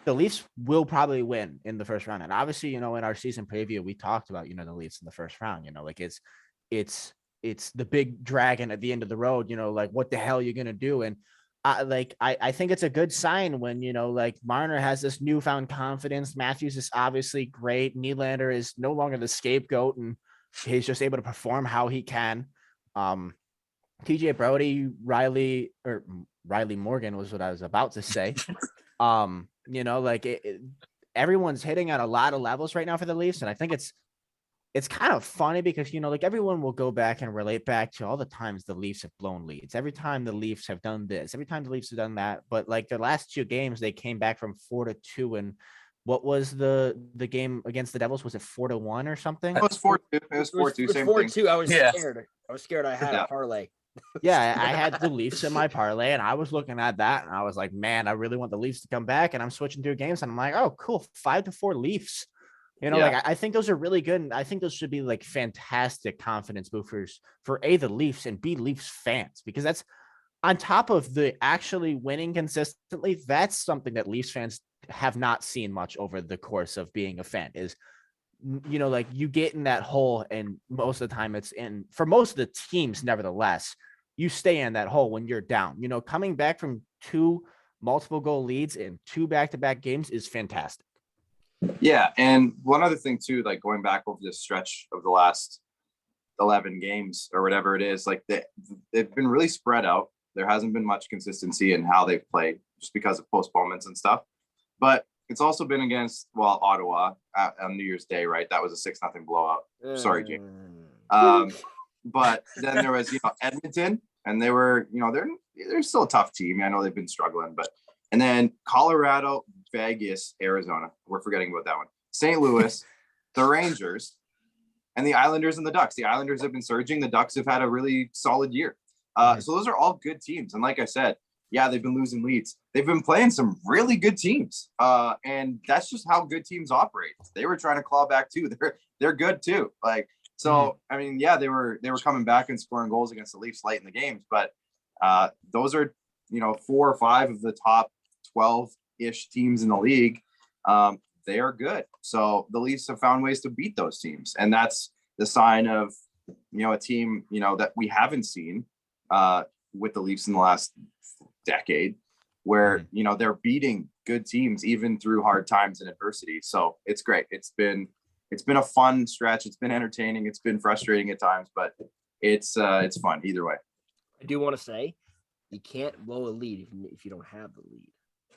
Speaker 2: the Leafs will probably win in the first round. And obviously, in our season preview, we talked about, the Leafs in the first round, like it's the big dragon at the end of the road, like what the hell are you going to do? And I think it's a good sign when, like Marner has this newfound confidence. Matthews is obviously great. Nylander is no longer the scapegoat and he's just able to perform how he can. TJ Brody, Riley Morgan was what I was about to say. Everyone's hitting at a lot of levels right now for the Leafs. And I think it's kind of funny because, like everyone will go back and relate back to all the times the Leafs have blown leads. Every time the Leafs have done this, every time the Leafs have done that. But like their last 2 games, they came back from 4-2. And what was the game against the Devils? Was it 4-1 or something?
Speaker 4: It was 4-2. It was 4-2. Same thing.
Speaker 1: 4-2. I was
Speaker 3: Yeah.
Speaker 1: scared. I was scared I had a parlay.
Speaker 2: Yeah, I had the Leafs in my parlay, and I was looking at that, and I was like, man, I really want the Leafs to come back. And I'm switching through games, and I'm like, oh, cool, 5-4 Leafs. Like I think those are really good, and I think those should be like fantastic confidence boosters for A, the Leafs, and B, Leafs fans, because that's on top of the actually winning consistently. That's something that Leafs fans have not seen much over the course of being a fan is, like you get in that hole, and most of the time it's in for most of the teams. Nevertheless, you stay in that hole when you're down. Coming back from 2 multiple goal leads in 2 back-to-back games is fantastic.
Speaker 4: Yeah, and one other thing too, like going back over this stretch of the last 11 games or whatever it is, like they've been really spread out. There hasn't been much consistency in how they've played just because of postponements and stuff. But it's also been against, Ottawa on New Year's Day, right? That was a 6-0 blowout. Sorry, James. But then there was, Edmonton, and they were, they're still a tough team. I know they've been struggling, but and then Colorado, Vegas, Arizona. We're forgetting about that one. St. Louis, the Rangers, and the Islanders and the Ducks. The Islanders have been surging. The Ducks have had a really solid year. So those are all good teams. And like I said, yeah, they've been losing leads. They've been playing some really good teams. And that's just how good teams operate. They were trying to claw back too. They're good too. So, I mean, yeah, they were coming back and scoring goals against the Leafs late in the games, but those are, 4 or 5 of the top 12-ish teams in the league. They are good. So the Leafs have found ways to beat those teams. And that's the sign of, a team, that we haven't seen with the Leafs in the last decade, where, they're beating good teams even through hard times and adversity. So it's great. It's been a fun stretch. It's been entertaining. It's been frustrating at times, but it's fun either way.
Speaker 1: I do want to say you can't blow a lead if you don't have the lead.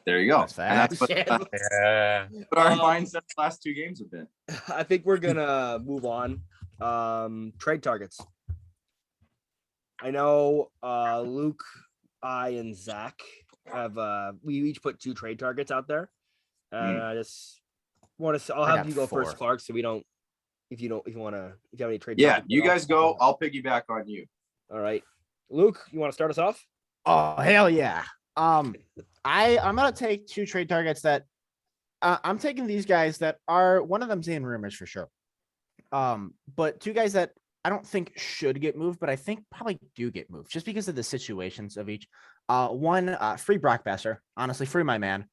Speaker 4: There you go.
Speaker 2: That's
Speaker 4: what our mindset the last 2 games have been.
Speaker 1: I think we're gonna move on. Trade targets. I know Luke, I, and Zach have we each put 2 trade targets out there. I just want to. I'll have you go
Speaker 2: 4.
Speaker 1: first, Clark. So we don't. If you have any trade.
Speaker 4: Yeah, you guys go. I'll piggyback on you.
Speaker 1: All right, Luke, you want to start us off?
Speaker 2: Oh, hell yeah. I'm gonna take 2 trade targets that I'm taking these guys that are, one of them's in rumors for sure. But 2 guys that I don't think should get moved, but I think probably do get moved just because of the situations of each. One, free Brock Besser. Honestly, free my man.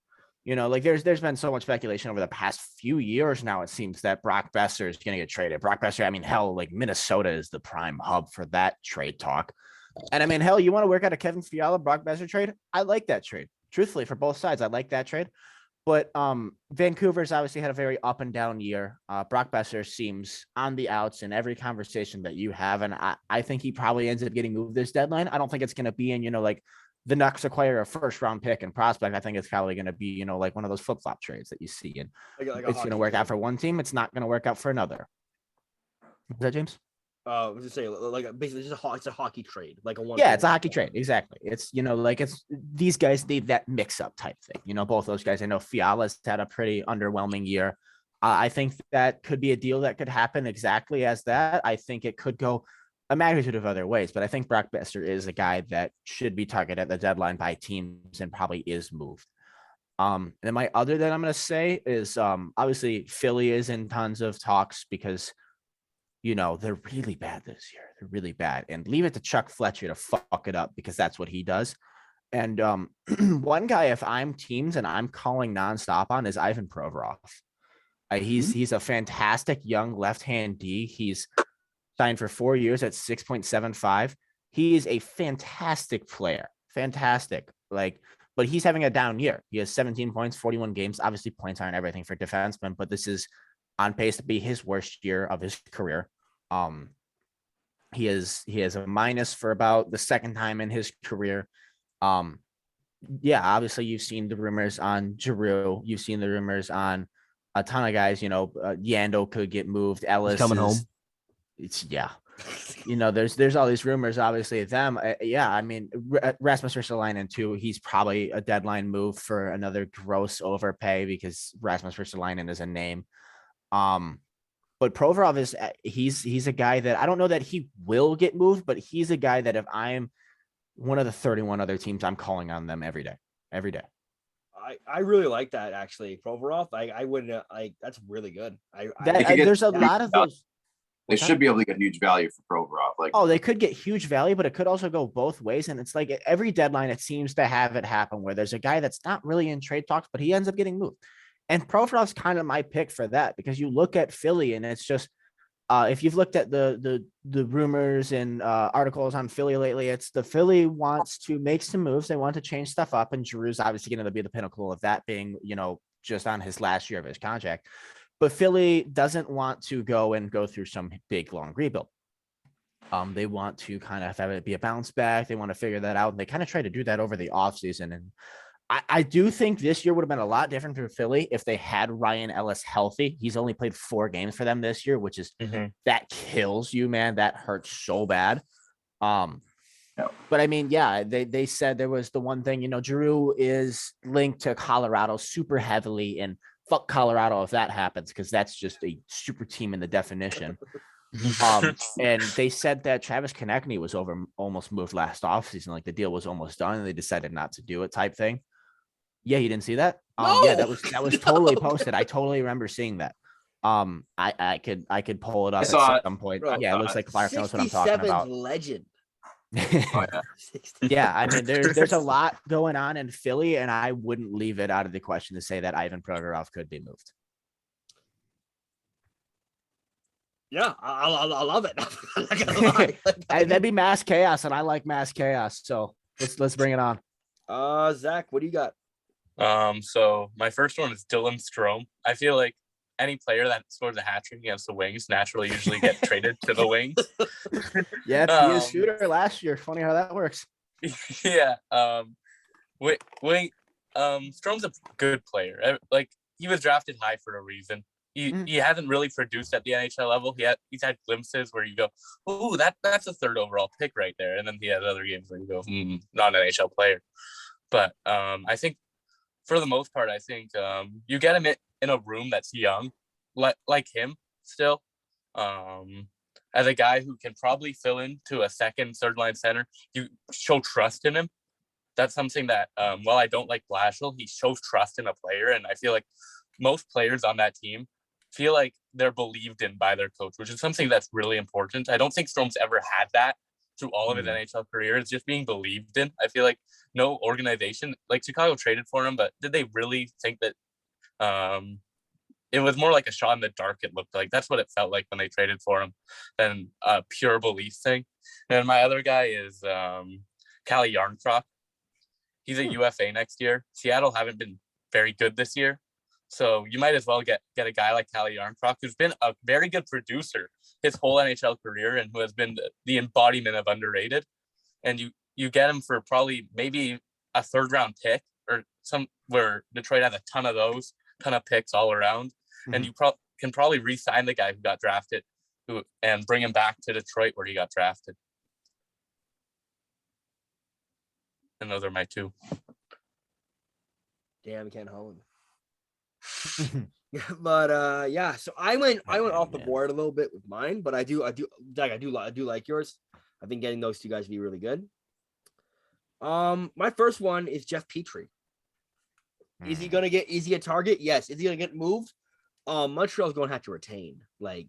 Speaker 2: There's been so much speculation over the past few years now, it seems, that Brock Besser is going to get traded. Brock Besser, I mean, hell, like Minnesota is the prime hub for that trade talk. And I mean, hell, you want to work out a Kevin Fiala, Brock Besser trade? I like that trade. Truthfully, for both sides, I like that trade. But Vancouver's obviously had a very up and down year. Brock Besser seems on the outs in every conversation that you have. And I think he probably ends up getting moved this deadline. I don't think it's going to be in, like the Nucks acquire a first-round pick and prospect. I think it's probably going to be, like one of those flip-flop trades that you see. And it's going to work out for one team. It's not going to work out for another. Is that James?
Speaker 1: I was just saying, like basically, it's a hockey trade, like a one.
Speaker 2: Yeah, it's a hockey trade, exactly. It's it's these guys need that mix-up type thing. Both those guys. I know Fiala's had a pretty underwhelming year. I think that could be a deal that could happen exactly as that. I think it could go a magnitude of other ways, but I think Brock Besser is a guy that should be targeted at the deadline by teams and probably is moved. And my other that I'm going to say is obviously Philly is in tons of talks because they're really bad this year. They're really bad. And leave it to Chuck Fletcher to fuck it up because that's what he does. And one guy, if I'm teams and I'm calling nonstop on, is Ivan Provorov. He's a fantastic young left-hand D. He's signed for 4 years at 6.75. He is a fantastic player. Fantastic. But he's having a down year. He has 17 points, 41 games. Obviously, points aren't everything for defensemen, but this is on pace to be his worst year of his career. He has a minus for about the second time in his career. Obviously you've seen the rumors on Giroux. You've seen the rumors on a ton of guys. Yando could get moved. Ellis
Speaker 1: coming home.
Speaker 2: yeah. There's all these rumors, obviously, of them. Yeah, I mean, Rasmus Ristolainen too. He's probably a deadline move for another gross overpay because Rasmus Ristolainen is a name. But Provorov is he's a guy that I don't know that he will get moved, but he's a guy that if I'm one of the 31 other teams, I'm calling on them every day.
Speaker 1: I really like that actually. Provorov, I wouldn't like that's really good.
Speaker 2: There's a lot of those.
Speaker 4: They should be able to get huge value for Provorov. Like,
Speaker 2: oh, they could get huge value, but it could also go both ways. And it's like every deadline, it seems to have it happen where there's a guy that's not really in trade talks, but he ends up getting moved. And Provorov's kind of my pick for that because you look at Philly and it's just if you've looked at the rumors and articles on Philly lately, it's the Philly wants to make some moves. They want to change stuff up, and Giroux's obviously going to be the pinnacle of that, being just on his last year of his contract. But Philly doesn't want to go through some big long rebuild. They want to kind of have it be a bounce back. They want to figure that out, and they kind of try to do that over the offseason. And I do think this year would have been a lot different for Philly if they had Ryan Ellis healthy. He's only played 4 games for them this year, which is that kills you, man. That hurts so bad. But I mean, yeah, they said there was the one thing, Giroux is linked to Colorado super heavily, and fuck Colorado if that happens, because that's just a super team in the definition. And they said that Travis Konechny was almost moved last offseason, like the deal was almost done, and they decided not to do it type thing. Yeah, you didn't see that?
Speaker 1: No!
Speaker 2: Yeah, that was totally posted. I totally remember seeing that. I could pull it up at some point.
Speaker 1: Bro,
Speaker 2: yeah, it looks like Clark knows what I'm talking about.
Speaker 1: Legend.
Speaker 2: Yeah, I mean, there's a lot going on in Philly, and I wouldn't leave it out of the question to say that Ivan Provorov could be moved.
Speaker 1: Yeah, I love it. I'm not gonna lie.
Speaker 2: That'd be mass chaos, and I like mass chaos. So let's bring it on.
Speaker 1: Zach, what do you got?
Speaker 3: So my first one is Dylan Strome. I feel like any player that scores a hat trick against the Wings naturally usually get traded to the Wings.
Speaker 2: Yeah, he was shooter last year. Funny how that works.
Speaker 3: Yeah. Strome's a good player. Like, he was drafted high for a reason. He hasn't really produced at the NHL level. He's had glimpses where you go, "Ooh, that's a 3rd overall pick right there," and then he has other games where you go, "Not an NHL player." But I think for the most part, you get him in a room that's young, like him still, as a guy who can probably fill into a 2nd, 3rd line center. You show trust in him. That's something that, while I don't like Blashill, he shows trust in a player, and I feel like most players on that team feel like they're believed in by their coach, which is something that's really important. I don't think Strome's ever had that through all of his NHL career. It's just being believed in. I feel like no organization, like Chicago traded for him, but did they really think that it was more like a shot in the dark? It looked like that's what it felt like when they traded for him than a pure belief thing. And my other guy is Calle Yarncroc. He's a UFA next year. Seattle haven't been very good this year. So you might as well get a guy like Calle Yarncroc, who's been a very good producer his whole NHL career and who has been the embodiment of underrated. And you get him for probably maybe a 3rd round pick or where Detroit has a ton of picks all around. And you can probably re-sign the guy who got drafted and bring him back to Detroit where he got drafted. And those are my 2.
Speaker 1: Damn, Ken Holland. But yeah, so I went off the board a little bit with mine, but I do like yours. I think getting those 2 guys to be really good. My first one is Jeff Petrie. Is he a target? Yes. Is he gonna get moved? Montreal's gonna have to retain. Like,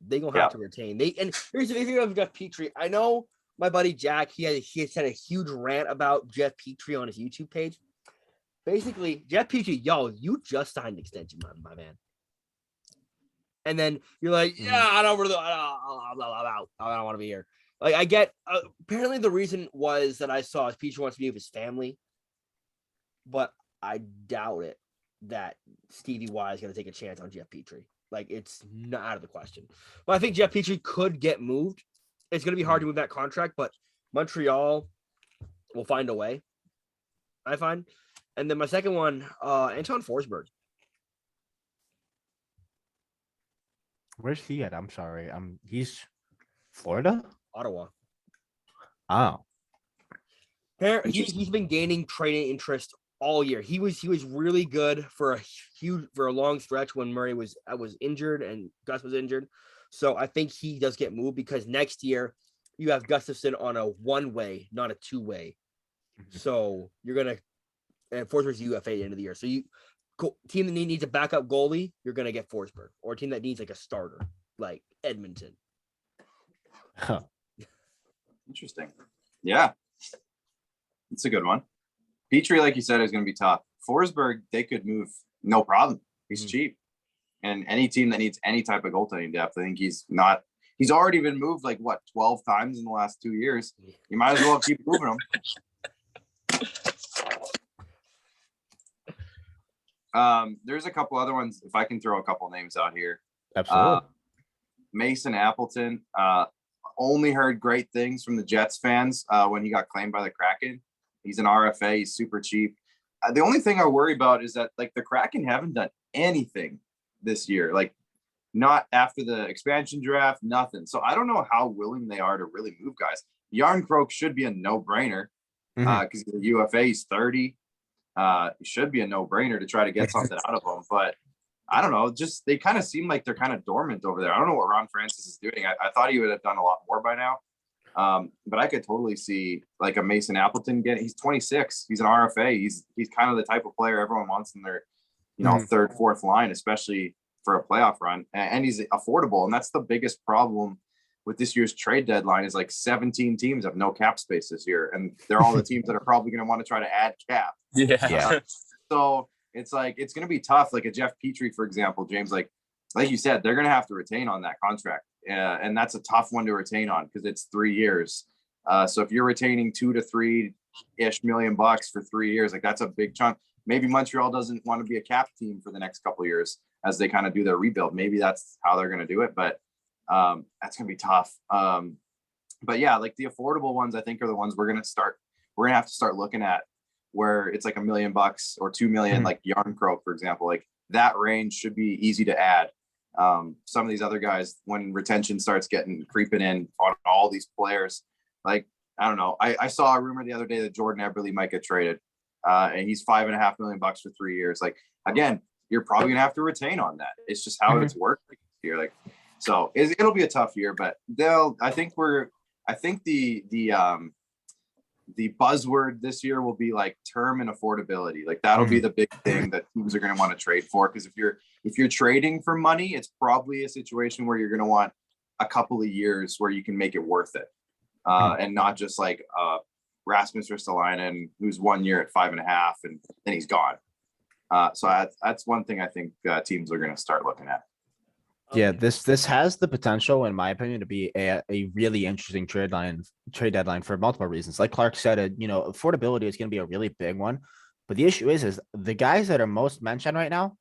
Speaker 1: they're gonna have to retain. And here's the thing of Jeff Petrie. I know my buddy Jack, he has had a huge rant about Jeff Petrie on his YouTube page. Basically, Jeff Petrie, you just signed an extension, my man. And then you're like, yeah, I don't want to be here. Like, I get, apparently the reason was that I saw Petrie wants to be with his family, but I doubt it that Stevie Y is going to take a chance on Jeff Petrie. Like, it's not out of the question. But I think Jeff Petrie could get moved. It's going to be hard to move that contract, but Montreal will find a way, I find. And then my second one, Anton Forsberg.
Speaker 2: Where's he at? I'm sorry. He's Florida.
Speaker 1: Ottawa.
Speaker 2: Oh,
Speaker 1: He's been gaining trading interest all year. He was really good for a long stretch when Murray was injured and Gus was injured. So I think he does get moved because next year you have Gustafson on a one-way, not a two-way. So you're gonna and Forsberg's UFA at the end of the year. So team that needs a backup goalie, you're gonna get Forsberg, or a team that needs like a starter, like Edmonton.
Speaker 2: huh.
Speaker 4: Interesting. Yeah, it's a good one. Petrie, like you said, is going to be tough. Forsberg, they could move no problem. He's cheap, and any team that needs any type of goaltending depth, I think he's not. He's already been moved like 12 times in the last 2 years. You might as well keep moving him. There's a couple other ones. If I can throw a couple names out here.
Speaker 2: Absolutely.
Speaker 4: Mason Appleton. Only heard great things from the Jets fans when he got claimed by the Kraken. He's an RFA. He's super cheap. The only thing I worry about is that like the Kraken haven't done anything this year. Like not after the expansion draft, nothing. So I don't know how willing they are to really move guys. Yarncroke should be a no-brainer because he's a UFA. He's 30. It should be a no-brainer to try to get something out of him. But I don't know. Just they kind of seem like they're kind of dormant over there. I don't know what Ron Francis is doing. I thought he would have done a lot more by now. But I could totally see like a Mason Appleton getting. He's 26. He's an RFA. He's kind of the type of player everyone wants in their, third, fourth line, especially for a playoff run. And he's affordable. And that's the biggest problem with this year's trade deadline is like 17 teams have no cap space this year, and they're all the teams that are probably going to want to try to add cap.
Speaker 3: Yeah.
Speaker 4: So it's like it's going to be tough. Like a Jeff Petrie, for example, James, like you said, they're going to have to retain on that contract. And that's a tough one to retain on because it's 3 years. So if you're retaining $2 to $3-ish million for 3 years, like that's a big chunk. Maybe Montreal doesn't want to be a cap team for the next couple of years as they kind of do their rebuild. Maybe that's how they're going to do it, but that's going to be tough. But yeah, like the affordable ones, I think are the ones we're going to have to start looking at where it's like $1 million or 2 million, like Yarncroke, for example, like that range should be easy to add. Some of these other guys, when retention starts creeping in on all these players, like, I don't know. I saw a rumor the other day that Jordan Eberle might get traded. And he's $5.5 million for 3 years. Like, again, you're probably gonna have to retain on that. It's just how it's working here. Like, so it'll be a tough year, but I think the buzzword this year will be like term and affordability. Like that'll be the big thing that teams are going to want to trade for. Because if you're trading for money, it's probably a situation where you're going to want a couple of years where you can make it worth it, and not just like Rasmus Ristolainen, who's 1 year at 5.5 and then he's gone. So that's one thing I think teams are going to start looking at.
Speaker 2: Yeah, this has the potential, in my opinion, to be a really interesting trade deadline for multiple reasons. Like Clark said, affordability is going to be a really big one. But the issue is the guys that are most mentioned right now,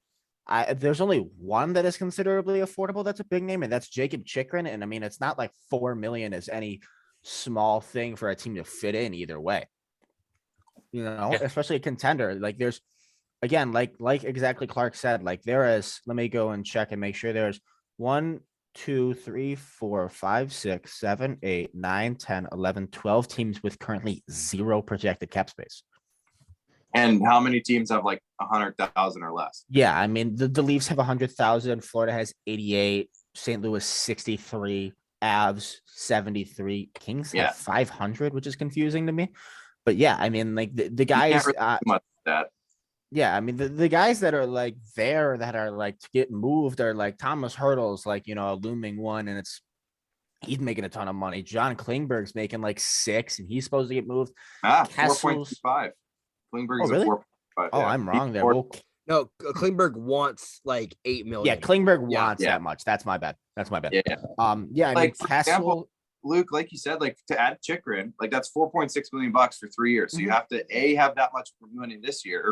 Speaker 2: there's only one that is considerably affordable. That's a big name, and that's Jacob Chikrin. And I mean, it's not like $4 million is any small thing for a team to fit in either way. Especially a contender. Like there's, again, like exactly Clark said, like there is. Let me go and check and make sure there's 1, 2, 3, 4, 5, 6, 7, 8, 9, 10, 11, 12 teams with currently 0 projected cap space.
Speaker 4: And how many teams have like 100,000 or less?
Speaker 2: Yeah, I mean the Leafs have 100,000. Florida has 88. St. Louis 63. Avs 73. Kings have 500, which is confusing to me. But yeah, I mean like the guys.
Speaker 4: That.
Speaker 2: Yeah, I mean the guys that are like there that are like to get moved are like Thomas Hurdle's like a looming one, and he's making a ton of money. John Klingberg's making like 6, and he's supposed to get moved.
Speaker 4: 4.25. Klingberg's
Speaker 2: really?
Speaker 4: a 4.5.
Speaker 2: Oh, I'm wrong there.
Speaker 1: No, Klingberg wants like 8 million.
Speaker 2: Yeah, Klingberg wants that much. That's my bad.
Speaker 4: Yeah.
Speaker 2: I mean
Speaker 4: like,
Speaker 2: Kessel.
Speaker 4: For example, Luke, like you said, like to add Chikrin, like that's $4.6 million for 3 years. So you have to have that much money this year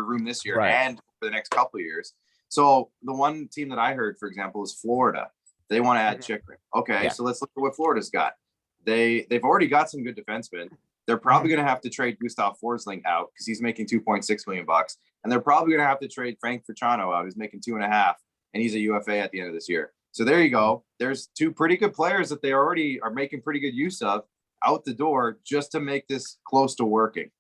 Speaker 2: right.
Speaker 4: And for the next couple of years. So the one team that I heard, for example, is Florida. They want to add Chikrin. Okay, so let's look at what Florida's got. They've already got some good defensemen. They're probably going to have to trade Gustav Forsling out because he's making $2.6 million, and they're probably going to have to trade Frank Ficciano out, who's making 2.5, and he's a UFA at the end of this year. So there you go. There's two pretty good players that they already are making pretty good use of out the door just to make this close to working.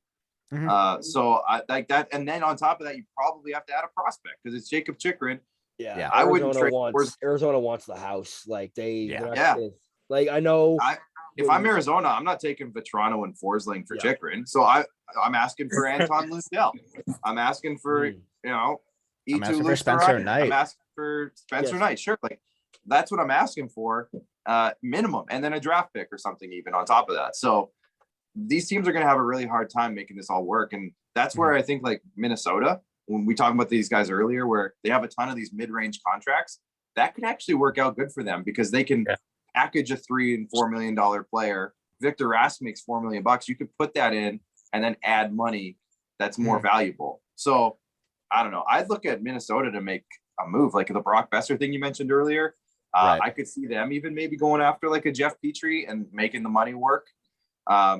Speaker 4: So I like that. And then on top of that, you probably have to add a prospect because it's Jacob Chikrin.
Speaker 1: Yeah,
Speaker 4: I wouldn't trade
Speaker 1: Arizona wants the house. Like
Speaker 4: Yeah.
Speaker 1: Like I know.
Speaker 4: If I'm Arizona, I'm not taking Vetrano and Forsling for Chikrin. So I'm asking for Anton Lundell. I'm asking for
Speaker 2: I'm asking for Spencer Knight.
Speaker 4: I'm asking for Spencer Knight. Sure, like that's what I'm asking for, minimum, and then a draft pick or something even on top of that. So these teams are going to have a really hard time making this all work, and that's where I think like Minnesota, when we talked about these guys earlier, where they have a ton of these mid-range contracts, that could actually work out good for them because they can package a $3 and $4 million player. Victor Rask makes $4 million. You could put that in and then add money that's more valuable. So I don't know. I'd look at Minnesota to make a move like the Brock Besser thing you mentioned earlier. I could see them even maybe going after like a Jeff Petrie and making the money work.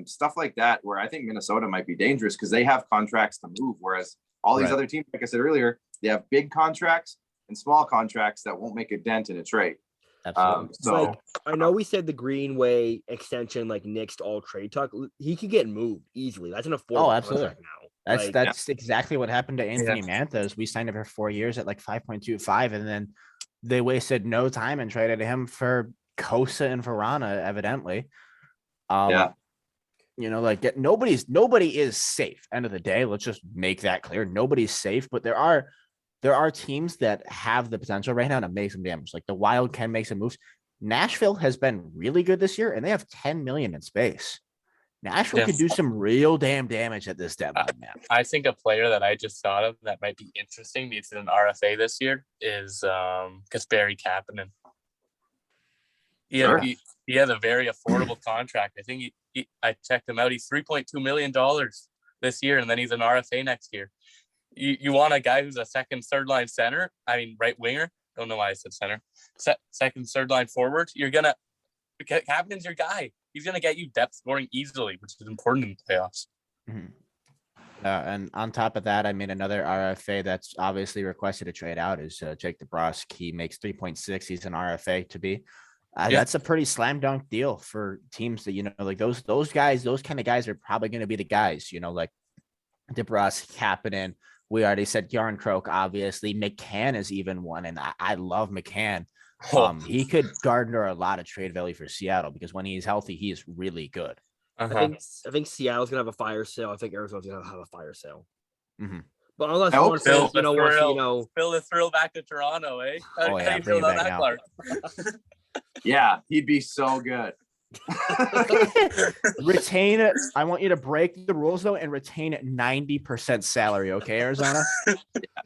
Speaker 4: Stuff like that, where I think Minnesota might be dangerous because they have contracts to move. Whereas all these other teams, like I said earlier, they have big contracts and small contracts that won't make a dent in a trade.
Speaker 2: Absolutely.
Speaker 4: So
Speaker 1: like, I know we said the Greenway extension like nixed all trade talk. He could get moved easily. That's an affordable contract now.
Speaker 2: That's exactly what happened to Anthony Mantha. We signed him for 4 years at like 5.25, and then they wasted no time and traded him for Kosa and Verana, evidently. Like nobody is safe. End of the day, let's just make that clear. Nobody's safe, but there are teams that have the potential right now to make some damage. Like the Wild can make some moves. Nashville has been really good this year, and they have 10 million in space. Nashville could do some real damn damage at this deadline, man.
Speaker 3: I think a player that I just thought of that might be interesting, needs an RFA this year, is Kasperi Kapanen. He has a very affordable contract. I think I checked him out. He's $3.2 million this year, and then he's an RFA next year. You want a guy who's a second, third line center? I mean, right winger. Don't know why I said center. Second, third line forward. Kapanen's your guy. He's gonna get you depth scoring easily, which is important in the playoffs.
Speaker 2: And on top of that, I mean, another RFA that's obviously requested to trade out is Jake DeBrusk. He makes 3.6. He's an RFA to be. That's a pretty slam dunk deal for teams that, like those guys, those kind of guys are probably going to be the guys, like DeBrusk, Kapanen. We already said Yarn Croak, obviously. McCann is even one, and I love McCann. He could garner a lot of trade value for Seattle because when he's healthy, he is really good.
Speaker 1: I think Seattle's gonna have a fire sale. I think Arizona's gonna have a fire sale. But unless
Speaker 3: Phil the thrill back to Toronto, eh? How do you feel about that, Clark?
Speaker 4: Yeah, he'd be so good.
Speaker 2: Retain it. I want you to break the rules though and retain 90% salary. Okay, Arizona.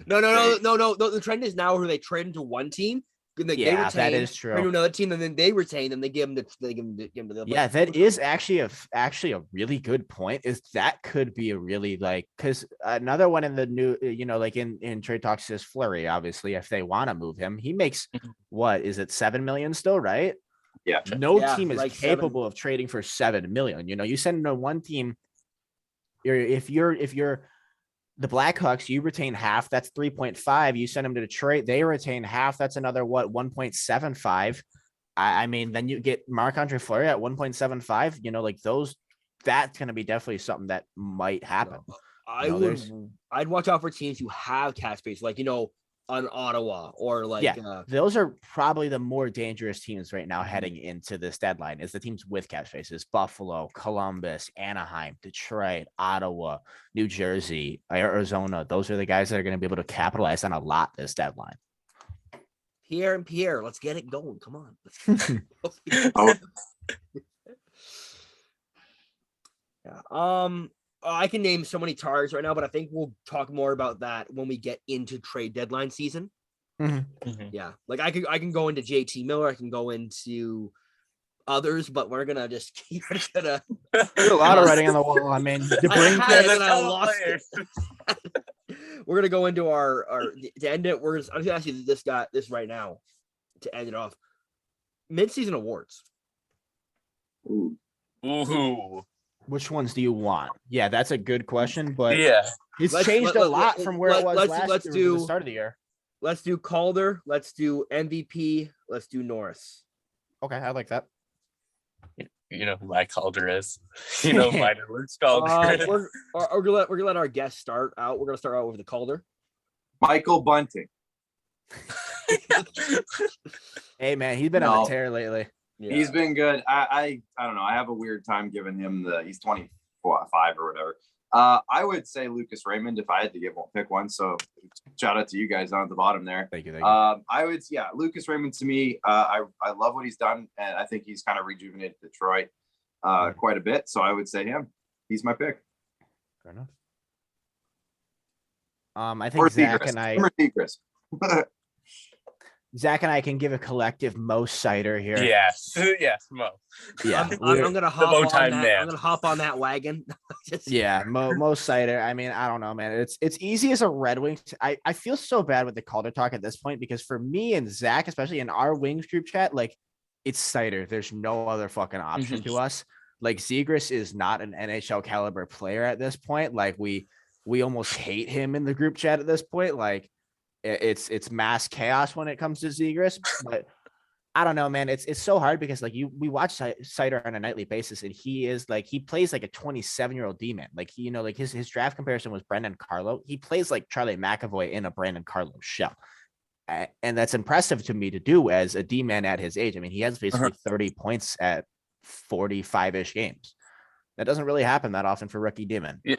Speaker 1: No. The trend is now where they trade into one team. They retain,
Speaker 2: that is true.
Speaker 1: To another team, and then they retain them. They give them to the.
Speaker 2: Yeah, that is actually a really good point. Is that could be a really because another one in the new, like in trade talks is Fleury. Obviously, if they want to move him, he makes what is it, 7 million still, right?
Speaker 4: Yeah.
Speaker 2: No team is capable of trading for 7 million. You send him to one team. If you're the Blackhawks, you retain half. That's 3.5. You send them to Detroit, they retain half. That's another 1.75. I mean, then you get Marc-Andre Fleury at 1.75. That's going to be definitely something that might happen.
Speaker 1: I'd watch out for teams who have cap space, like on Ottawa or
Speaker 2: those are probably the more dangerous teams right now heading into this deadline is the teams with cap spaces: Buffalo, Columbus, Anaheim, Detroit, Ottawa, New Jersey, Arizona. Those are the guys that are going to be able to capitalize on a lot this deadline.
Speaker 1: Pierre, let's get it going. Come on. I can name so many targets right now, but I think we'll talk more about that when we get into trade deadline season. Yeah, like I can go into JT Miller, I can go into others, but we're gonna just keep a
Speaker 2: lot of writing on the wall. I mean,
Speaker 1: we're gonna go into our to end it. I'm just gonna ask you this right now to end it off. Mid-season awards.
Speaker 3: Ooh.
Speaker 2: Which ones do you want? Yeah, that's a good question, but it's changed a lot from where it was last year, the start of the year.
Speaker 1: Let's do Calder. Let's do MVP, Let's do North.
Speaker 2: Okay, I like that.
Speaker 3: You know who my Calder is. You know who mine Luke's Calder is.
Speaker 1: We're gonna let our guests start out. We're gonna start out with the Calder.
Speaker 4: Michael Bunting.
Speaker 2: Hey man, he's been on the tear lately.
Speaker 1: Yeah.
Speaker 4: He's been good. I don't know. I have a weird time giving him he's 25 or whatever. I would say Lucas Raymond if I had to pick one. So shout out to you guys down at the bottom there.
Speaker 2: Thank you.
Speaker 4: Lucas Raymond to me. I love what he's done, and I think he's kind of rejuvenated Detroit quite a bit. So I would say him. He's my pick.
Speaker 2: Fair enough. I think Zach and I can give a collective Mo Sider here.
Speaker 3: Yes, Mo.
Speaker 2: Yeah,
Speaker 1: I'm gonna hop on that. I'm gonna hop on that wagon.
Speaker 2: Yeah, Mo Sider. I mean, I don't know, man. It's easy as a Red Wings. I feel so bad with the Calder talk at this point because for me and Zach, especially in our Wings group chat, like it's Sider. There's no other fucking option to us. Like Zegras is not an NHL caliber player at this point. Like we almost hate him in the group chat at this point. Like it's mass chaos when it comes to Zegras, but I don't know, man. It's so hard because like we watch Sider on a nightly basis, and he plays like a 27-year-old D-man. Like like his draft comparison was Brendan Carlo. He plays like Charlie McAvoy in a Brandon Carlo shell, and that's impressive to me to do as a D-man at his age. I mean, he has basically 30 points at 45-ish games. That doesn't really happen that often for rookie D-man.
Speaker 3: Yeah.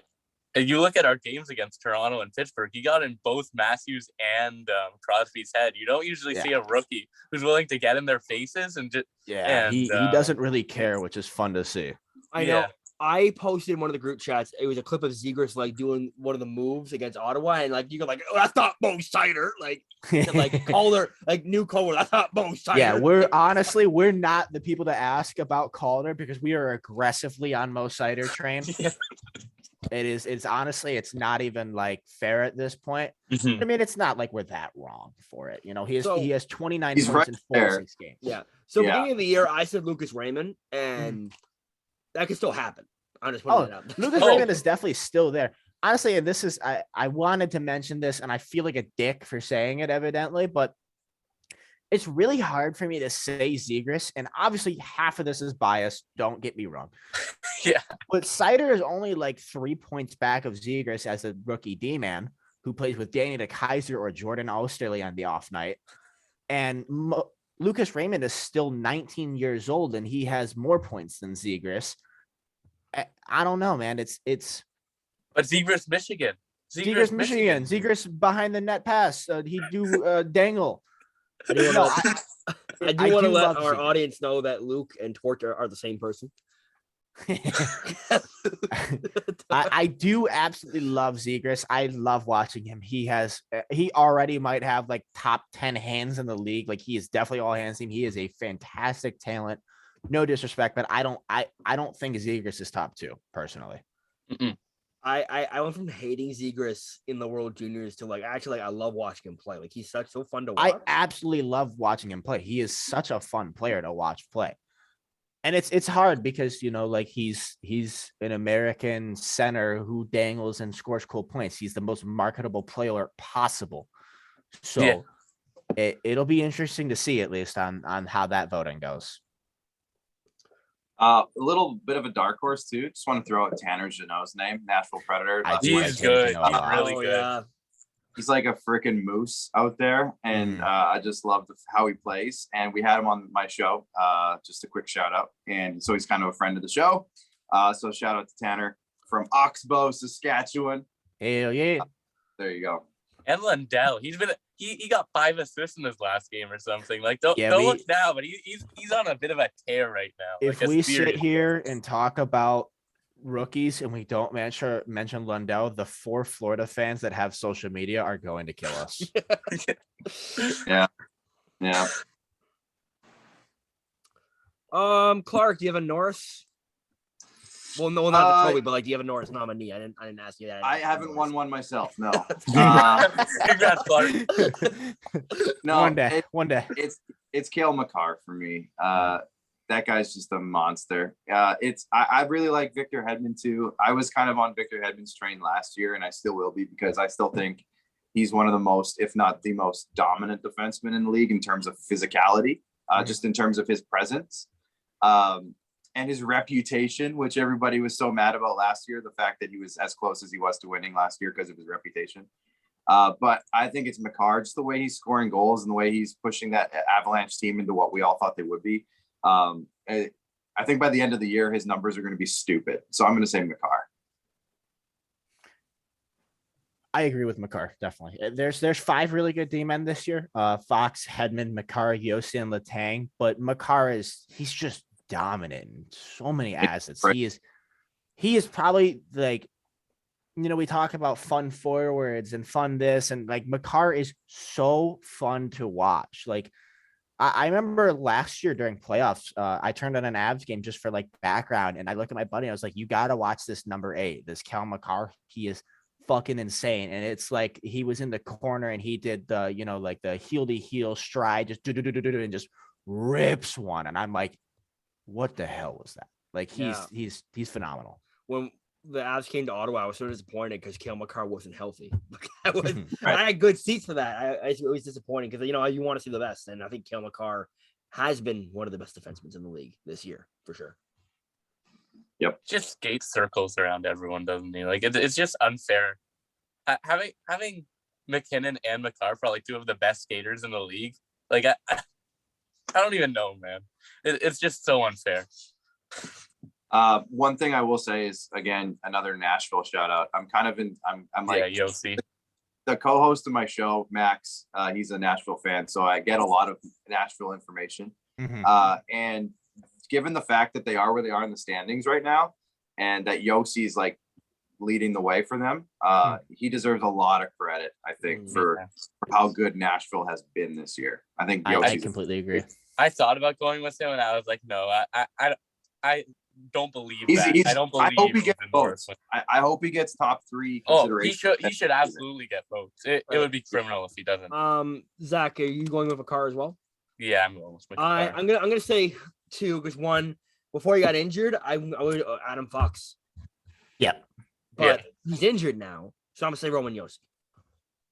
Speaker 3: You look at our games against Toronto and Pittsburgh, he got in both Matthews and Crosby's head. You don't usually see a rookie who's willing to get in their faces and just
Speaker 2: he doesn't really care, which is fun to see.
Speaker 1: I know. I posted in one of the group chats. It was a clip of Zegras like doing one of the moves against Ottawa, and like you go like, "Oh, that's not Mo Sider." Like Calder, like new Calder. That's not Mo Sider.
Speaker 2: Yeah, we're not the people to ask about Calder because we are aggressively on Mo Sider train. It's honestly, it's not even like fair at this point. I mean, it's not like we're that wrong for it. He has 29 points in 46 games.
Speaker 1: Yeah. So beginning of the year, I said Lucas Raymond, and that could still happen. I'm just putting it out.
Speaker 2: Lucas Raymond is definitely still there. Honestly, and this is I wanted to mention this, and I feel like a dick for saying it, evidently, but it's really hard for me to say Zegras, and obviously half of this is biased. Don't get me wrong.
Speaker 3: Yeah.
Speaker 2: But Sider is only like 3 points back of Zegras as a rookie D-man who plays with Danny DeKeyser or Jordan Osterley on the off night. And Lucas Raymond is still 19 years old, and he has more points than Zegras. I don't know, man. It's
Speaker 3: But Zegras, Michigan.
Speaker 2: Zegras behind the net pass. He do dangle.
Speaker 1: I do want to let our audience know that Luke and Torch are the same person.
Speaker 2: I do absolutely love Zegras. I love watching him. He already might have like top 10 hands in the league. Like he is definitely all hands team. He is a fantastic talent. No disrespect, but I don't think Zegras is top 2 personally.
Speaker 1: I went from hating Zegras in the World Juniors to I love watching him play. Like he's so fun to watch.
Speaker 2: I absolutely love watching him play. He is such a fun player to watch play. And it's hard because he's an American center who dangles and scores cool points. He's the most marketable player possible. So it'll be interesting to see at least on how that voting goes.
Speaker 4: A little bit of a dark horse too. Just want to throw out Tanner Jeannot's name, Nashville Predator.
Speaker 3: He's good. He's really good. Yeah.
Speaker 4: He's like a freaking moose out there, and I just love how he plays. And we had him on my show. Just a quick shout out, and so he's kind of a friend of the show. So shout out to Tanner from Oxbow, Saskatchewan.
Speaker 2: Hell yeah!
Speaker 4: There you go.
Speaker 3: And Lundell, he got 5 assists in his last game or something. Like don't look now, but he's on a bit of a tear right now.
Speaker 2: If we sit here and talk about rookies and we don't mention Lundell, the 4 Florida fans that have social media are going to kill us.
Speaker 4: Yeah.
Speaker 1: Clark, do you have a North? Well, no, not the Toby, but do you have a North nominee? I didn't ask you that.
Speaker 4: I haven't won one myself. No.
Speaker 3: Congrats, Clark.
Speaker 4: No.
Speaker 2: One day.
Speaker 4: It's Cale Makar for me. That guy's just a monster. I really like Victor Hedman too. I was kind of on Victor Hedman's train last year, and I still will be because I still think he's one of the most, if not the most dominant defenseman in the league in terms of physicality, just in terms of his presence. And his reputation, which everybody was so mad about last year, the fact that he was as close as he was to winning last year because of his reputation. But I think it's Makar, just the way he's scoring goals and the way he's pushing that Avalanche team into what we all thought they would be. I think by the end of the year, his numbers are going to be stupid. So I'm going to say Makar.
Speaker 2: I agree with Makar, definitely. There's 5 really good D-men this year. Fox, Hedman, Makar, Yossi, and Letang. But Makar he's just dominant in so many assets.
Speaker 4: Right.
Speaker 2: He is probably like, we talk about fun forwards and fun this, and like Makar is so fun to watch. Like I remember last year during playoffs, I turned on an Avs game just for like background, and I looked at my buddy and I was like, you got to watch this number 8, this Cal Makar. He is fucking insane. And it's like he was in the corner and he did the, like the heel to heel stride, just and just rips one. And I'm like, what the hell was that? Like he's phenomenal.
Speaker 1: When the Avs came to Ottawa, I was so disappointed because Cale Makar wasn't healthy. I
Speaker 4: Right.
Speaker 1: had good seats for that. I was disappointed because you want to see the best, and I think Cale Makar has been one of the best defensemen in the league this year for sure.
Speaker 4: Yep.
Speaker 3: Just skates circles around everyone, doesn't he? Like it's just unfair. Having McKinnon and Makar for like 2 of the best skaters in the league. Like I don't even know, man. It's just so unfair.
Speaker 4: One thing I will say is, again, another Nashville shout out. I'm like
Speaker 3: Yossi.
Speaker 4: The co-host of my show, Max. He's a Nashville fan, so I get a lot of Nashville information.
Speaker 2: Mm-hmm.
Speaker 4: And given the fact that they are where they are in the standings right now, and that Yossi's like leading the way for them, he deserves a lot of credit, I think, for how good Nashville has been this year. I think
Speaker 2: I completely agree.
Speaker 3: I thought about going with him, and I was like, no, I don't believe that. I don't believe
Speaker 4: I hope he gets
Speaker 3: votes.
Speaker 4: votes. I hope he gets top 3
Speaker 3: Oh,
Speaker 4: consideration.
Speaker 3: he should absolutely get votes. It would be criminal if he doesn't.
Speaker 1: Zach, are you going with a car as well?
Speaker 3: Yeah, I'm going with Makar.
Speaker 1: I'm gonna say 2 because one, before he got injured, I would Adam Fox.
Speaker 2: Yeah.
Speaker 1: But he's injured now, so I'm gonna say Roman Yossi.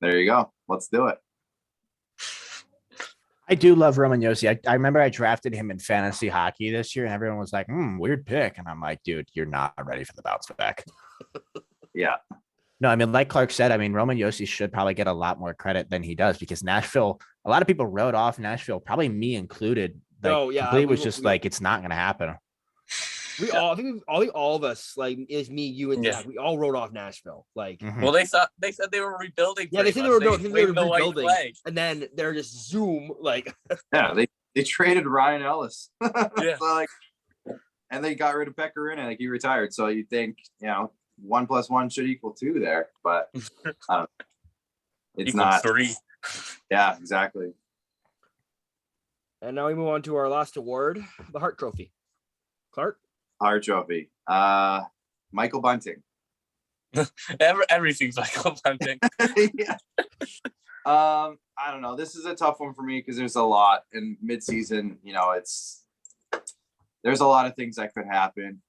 Speaker 4: There you go. Let's do it.
Speaker 2: I do love Roman Yossi. I remember I drafted him in fantasy hockey this year, and everyone was like, weird pick. And I'm like, dude, you're not ready for the bounce back.
Speaker 4: Yeah.
Speaker 2: No, I mean, like Clark said, I mean, Roman Yossi should probably get a lot more credit than he does because Nashville, a lot of people wrote off Nashville, probably me included. It was just like, it's not going to happen.
Speaker 1: I think all of us, like, is me, you, and Zach. We all wrote off Nashville. Like,
Speaker 3: well, they said they were rebuilding.
Speaker 1: Yeah, they said they were rebuilding,
Speaker 3: flag.
Speaker 1: and then they're just zoom like.
Speaker 4: Yeah, they traded Ryan Ellis.
Speaker 3: Yeah.
Speaker 4: So, like, and they got rid of Pekka and like he retired. So you think 1 + 1 should equal 2 there, but it's not
Speaker 3: 3.
Speaker 4: Yeah, exactly.
Speaker 1: And now we move on to our last award, the Hart Trophy. Clark.
Speaker 4: Hart Trophy. Michael Bunting.
Speaker 3: Everything's Michael Bunting.
Speaker 4: Yeah. I don't know. This is a tough one for me because there's a lot in midseason. There's a lot of things that could happen.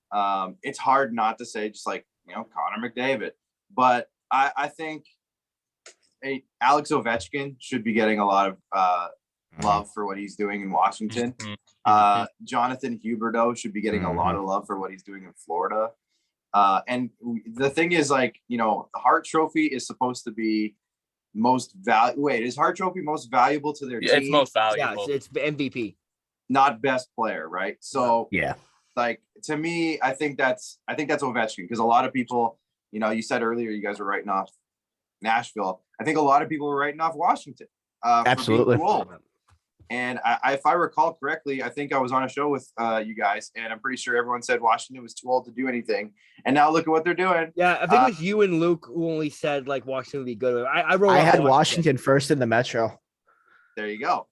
Speaker 4: It's hard not to say just like Connor McDavid, but I think Alex Ovechkin should be getting a lot of love for what he's doing in Washington. Jonathan Huberdeau should be getting a lot of love for what he's doing in Florida. And the thing is, like, the Hart Trophy is supposed to be most valuable. Wait, is Hart Trophy most valuable to their team?
Speaker 3: It's most valuable.
Speaker 1: Yeah, it's MVP,
Speaker 4: not best player, right? So
Speaker 2: yeah,
Speaker 4: like to me, I think that's Ovechkin because a lot of people, you said earlier you guys were writing off Nashville. I think a lot of people were writing off Washington.
Speaker 2: Absolutely.
Speaker 4: And if I recall correctly, I think I was on a show with you guys, and I'm pretty sure everyone said Washington was too old to do anything. And now look at what they're doing.
Speaker 1: Yeah, I think it was you and Luke who only said like Washington would be good.
Speaker 2: I had Washington first in the Metro.
Speaker 4: There you go.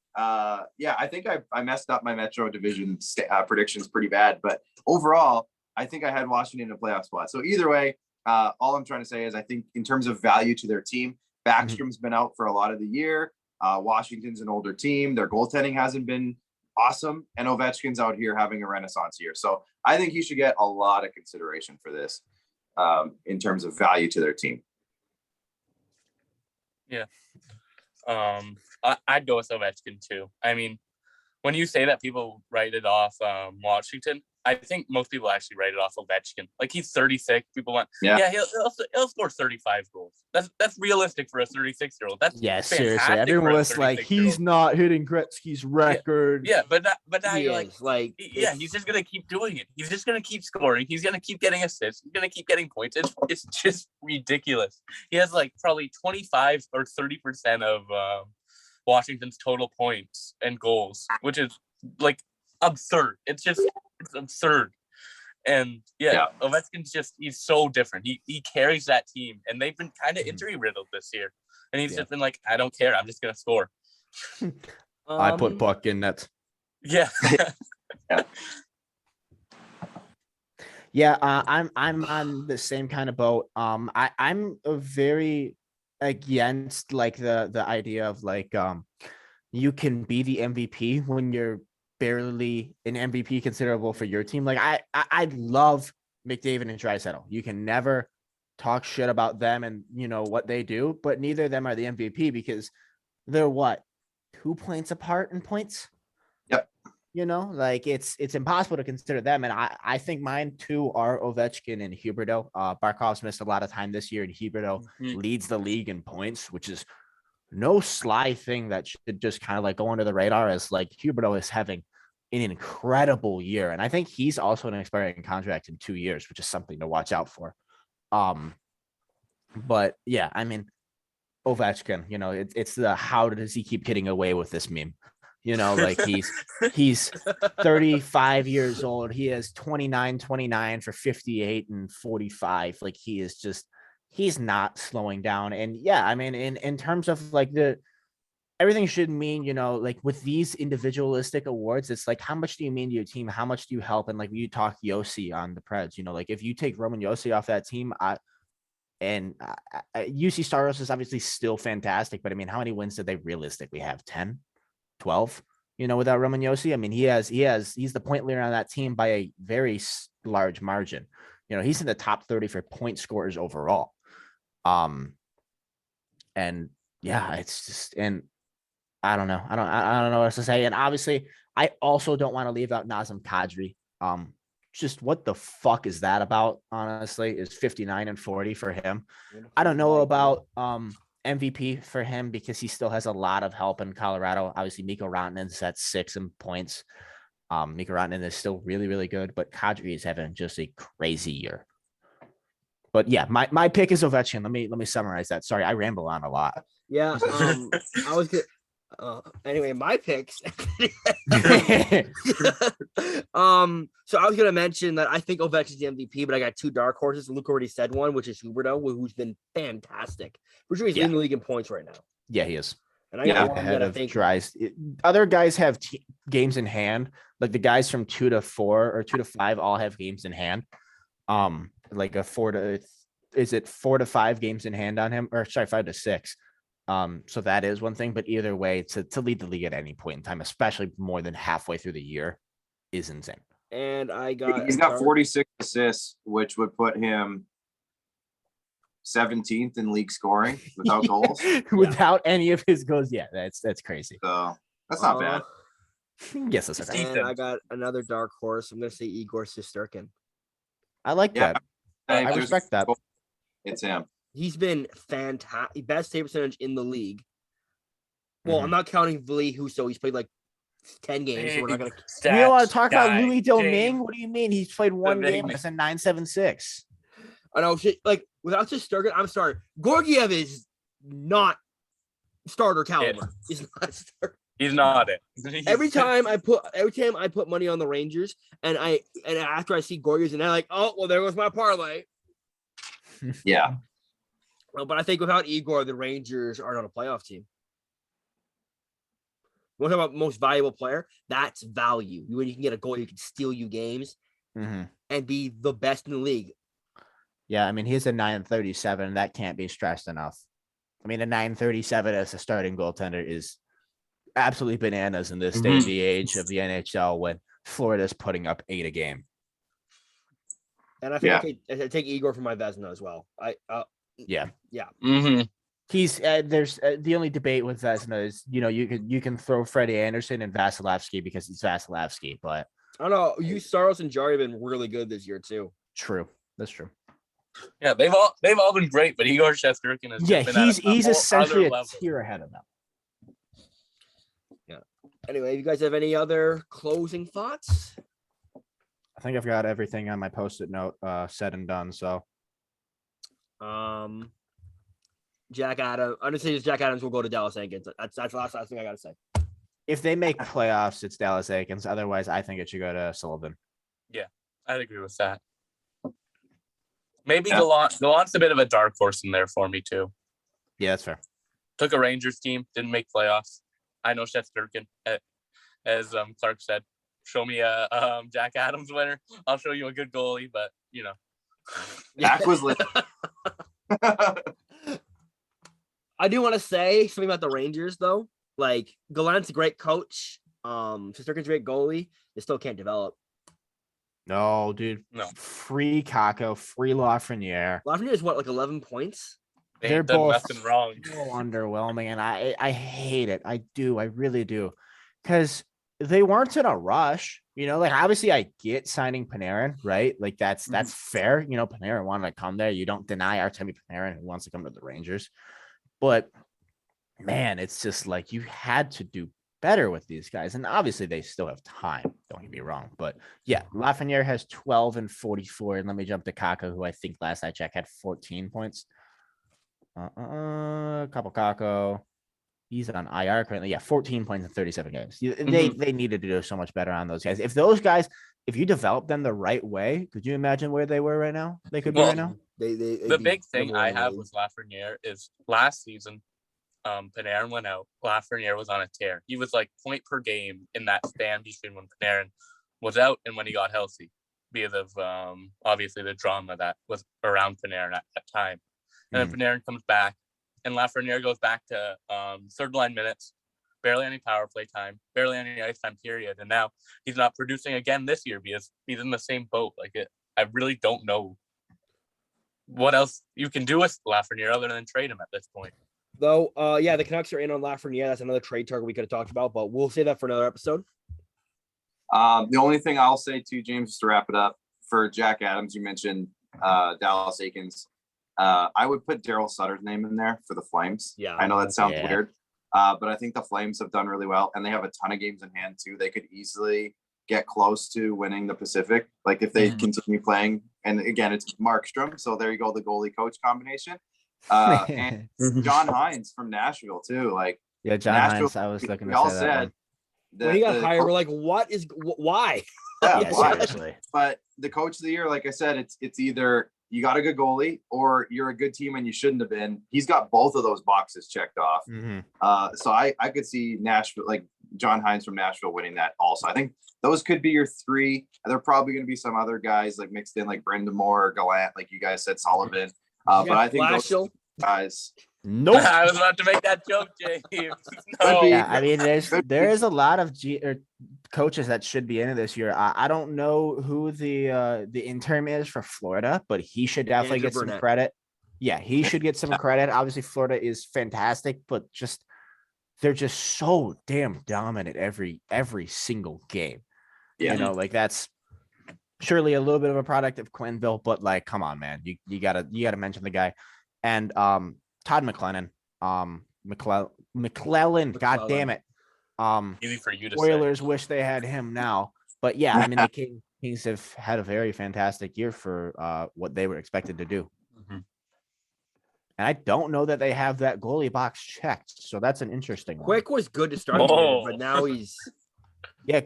Speaker 4: Yeah, I think I messed up my Metro division predictions pretty bad, but overall, I think I had Washington in a playoff spot. So either way, all I'm trying to say is I think in terms of value to their team, Backstrom's been out for a lot of the year. Washington's an older team. Their goaltending hasn't been awesome. And Ovechkin's out here having a renaissance year. So I think he should get a lot of consideration for this in terms of value to their team.
Speaker 3: Yeah. I'd go with Ovechkin too. I mean, when you say that people write it off Washington, I think most people actually write it off Ovechkin. Like he's 36. People went, yeah, he'll score 35 goals. That's realistic for a 36-year-old. That's
Speaker 2: seriously.
Speaker 3: fantastic
Speaker 2: Everyone
Speaker 3: for a
Speaker 2: was like,
Speaker 3: 36-year-old.
Speaker 2: he's not hitting Gretzky's record.
Speaker 3: Yeah, but now
Speaker 1: He
Speaker 3: you're
Speaker 1: is, like,
Speaker 3: yeah, he's just gonna keep doing it. He's just gonna keep scoring. He's gonna keep getting assists. He's gonna keep getting points. It's just ridiculous. He has like probably 25 or 30% of Washington's total points and goals, which is like absurd. It's absurd. And Ovechkin's he's so different. He carries that team, and they've been kind of injury riddled this year. And he's just been like, I don't care. I'm just gonna score.
Speaker 2: I put puck in net.
Speaker 3: Yeah.
Speaker 2: Yeah, I'm on the same kind of boat. I'm a very against like the idea of like you can be the MVP when you're barely an MVP considerable for your team. Like I love McDavid and Draisaitl. You can never talk shit about them and you know what they do, but neither of them are the MVP because they're what 2 points apart in points.
Speaker 4: Yep.
Speaker 2: You know, like it's impossible to consider them. And I think mine too are Ovechkin and Huberdeau. Barkov's missed a lot of time this year, and Huberdeau leads the league in points, which is no sly thing that should just kind of like go under the radar as like Huberdeau is having an incredible year. And I think he's also an expiring contract in 2 years, which is something to watch out for. But yeah, I mean, Ovechkin, you know, it's the how does he keep getting away with this meme? You know, like he's 35 years old. He has 29 for 58 and 45. Like he's not slowing down. And yeah, I mean, in terms of like everything should mean, you know, like with these individualistic awards, it's like, how much do you mean to your team? How much do you help? And like you talk Yossi on the Preds, you know, like if you take Roman Yossi off that team, UC Staros is obviously still fantastic, but I mean, how many wins did they realistically have? 10? 12, you know, without Roman Yossi. I mean, he's the point leader on that team by a very large margin. You know, he's in the top 30 for point scorers overall. And yeah, it's just, and I don't know. I don't know what else to say. And obviously I also don't want to leave out Nazem Kadri. Just what the fuck is that about? Honestly, is 59 and 40 for him. I don't know about, MVP for him because he still has a lot of help in Colorado. Obviously, Mikko Rantanen's at 6 in points. Mikko Rantanen is still really, really good, but Kadri is having just a crazy year. But yeah, my pick is Ovechkin. Let me summarize that. Sorry, I ramble on a lot.
Speaker 1: Yeah, I was good. Anyway, my picks. So I was gonna mention that I think Ovechkin's the MVP, but I got 2 dark horses. Luke already said one, which is Huberdeau, who's been fantastic. For sure, he's leading the league in points right now.
Speaker 2: Yeah, he is.
Speaker 1: And I got one
Speaker 2: ahead
Speaker 1: that I
Speaker 2: of
Speaker 1: think
Speaker 2: Dries. Other guys have games in hand. Like the guys from 2 to 4 or 2 to 5 all have games in hand. Like a 4 to 5 games in hand on him, or sorry, 5 to 6. So that is one thing, but either way, to lead the league at any point in time, especially more than halfway through the year, is insane.
Speaker 1: And
Speaker 4: he's got 46 assists, which would put him 17th in league scoring without goals.
Speaker 2: Without any of his goals. Yeah, that's crazy.
Speaker 4: So that's not bad.
Speaker 2: Yes, that's okay.
Speaker 1: And I got another dark horse. I'm gonna say Igor Shesterkin.
Speaker 2: I like that. I respect that.
Speaker 4: It's him.
Speaker 1: He's been fantastic. Best save percentage in the league. Well, I'm not counting Vili Husso. He's played like 10 games. So we're not gonna.
Speaker 2: We don't want to talk about Louis Domingue. What do you mean? He's played one game. It's a 9.76.
Speaker 1: I know. Like without Shesterkin, I'm sorry. Gorgiev is not starter caliber. He's not starter.
Speaker 3: He's not it.
Speaker 1: Every time I put money on the Rangers, and after I see Gorgiev, and I'm like, oh well, there goes my parlay.
Speaker 4: Yeah.
Speaker 1: Well, but I think without Igor, the Rangers are not a playoff team. We're talking about most valuable player. That's value. When you can get a goal, you can steal you games and be the best in the league.
Speaker 2: Yeah, I mean, he's a 9.37. That can't be stressed enough. I mean, a 9.37 as a starting goaltender is absolutely bananas in this day and the age of the NHL when Florida's putting up 8 a game.
Speaker 1: And I think I take Igor for my Vezina as well.
Speaker 2: Yeah.
Speaker 1: Yeah.
Speaker 2: He's there's the only debate with Vezina is you can throw Freddie Anderson and Vasilevsky because it's Vasilevsky, but
Speaker 1: I don't know. You Saros and Jari have been really good this year too.
Speaker 2: true. That's true.
Speaker 3: Yeah, they've all been great, but Igor Shesterkin has
Speaker 2: Yeah,
Speaker 3: just been
Speaker 2: he's
Speaker 3: whole
Speaker 2: essentially
Speaker 3: other
Speaker 2: a
Speaker 3: level.
Speaker 2: tier ahead of them.
Speaker 1: Anyway, you guys have any other closing thoughts?
Speaker 2: I think I've got everything on my post-it note said and done. So
Speaker 1: Jack Adams. I'm gonna say Jack Adams will go to Dallas Aikens. That's the last thing I gotta say.
Speaker 2: if they make playoffs, it's Dallas Aikens. Otherwise, I think it should go to Sullivan.
Speaker 3: Yeah, I'd agree with that. Maybe
Speaker 4: Yeah.
Speaker 3: Gallant's a bit of a dark horse in there for me too.
Speaker 2: Yeah, that's fair.
Speaker 3: Took a Rangers team, didn't make playoffs. I know Shesterkin, as Clark said. Show me a Jack Adams winner. I'll show you a good goalie, but
Speaker 4: Jack was lit.
Speaker 1: I do want to say something about the Rangers though. Like Gallant's a great coach. Shesterkin's a great goalie. They still can't develop.
Speaker 2: No, dude.
Speaker 3: No.
Speaker 2: Free Kako, free Lafreniere.
Speaker 1: Lafreniere is what, like 11 points?
Speaker 3: They're
Speaker 2: They're
Speaker 3: done
Speaker 2: both
Speaker 3: nothing wrong.
Speaker 2: so underwhelming, and I hate it. I do. I really do. Because they weren't in a rush. Like obviously I get signing Panarin, right? Like that's fair. Panarin wanted to come there. You don't deny Artemi Panarin who wants to come to the Rangers. But man, it's just like you had to do better with these guys. And obviously they still have time. Don't get me wrong. But yeah, Lafreniere has 12 and 44. And let me jump to Kaka, who I think last I checked had 14 points. Couple Kako. He's on IR currently. Yeah, 14 points in 37 games. They needed to do so much better on those guys. If you develop them the right way, could you imagine where they were right now? They could be right now.
Speaker 3: The big thing I have with Lafreniere is last season, Panarin went out. Lafreniere was on a tear. He was like point per game in that span between when Panarin was out and when he got healthy, because of obviously the drama that was around Panarin at that time. And then Panarin comes back, and Lafreniere goes back to third line minutes, barely any power play time, barely any ice time period. And now he's not producing again this year because he's in the same boat. I really don't know what else you can do with Lafreniere other than trade him at this point.
Speaker 1: Though, the Canucks are in on Lafreniere. That's another trade target we could have talked about, but we'll save that for another episode.
Speaker 4: The only thing I'll say too, James, just to wrap it up, for Jack Adams, you mentioned Dallas Aikens. I would put Daryl Sutter's name in there for the Flames.
Speaker 1: Yeah.
Speaker 4: I know that sounds weird, but I think the Flames have done really well, and they have a ton of games in hand too. They could easily get close to winning the Pacific, like if they continue playing. And again, it's Markstrom, so there you go, the goalie coach combination. And John Hines from Nashville too.
Speaker 2: Yeah, John Hines. I was looking.
Speaker 4: We all said
Speaker 1: when he got hired, we're like, why?
Speaker 4: Yeah, why?
Speaker 2: Seriously.
Speaker 4: But the coach of the year, like I said, it's either you got a good goalie or you're a good team and you shouldn't have been. He's got both of those boxes checked off. So I could see Nashville, like John Hines from Nashville, winning that also. I think those could be your three. And there are probably going to be some other guys like mixed in, like Brendan Moore, Gallant, like you guys said, Sullivan. But I think those guys.
Speaker 2: Nope.
Speaker 3: I was about to make that joke, James.
Speaker 4: No.
Speaker 2: Yeah, I mean, there is a lot of coaches that should be in it this year. I don't know who the interim is for Florida, but he should definitely get some credit. Yeah, he should get some credit. Obviously, Florida is fantastic, but they're just so damn dominant every single game.
Speaker 4: Yeah.
Speaker 2: That's surely a little bit of a product of Quenneville, but come on, man, you gotta mention the guy. And Todd McLellan, McClellan, god damn it.
Speaker 3: Easy for you to
Speaker 2: Oilers
Speaker 3: say.
Speaker 2: wish they had him now, but yeah, I mean the Kings have had a very fantastic year for what they were expected to do. And I don't know that they have that goalie box checked, so that's an interesting one.
Speaker 1: Quick was good to start, but now he's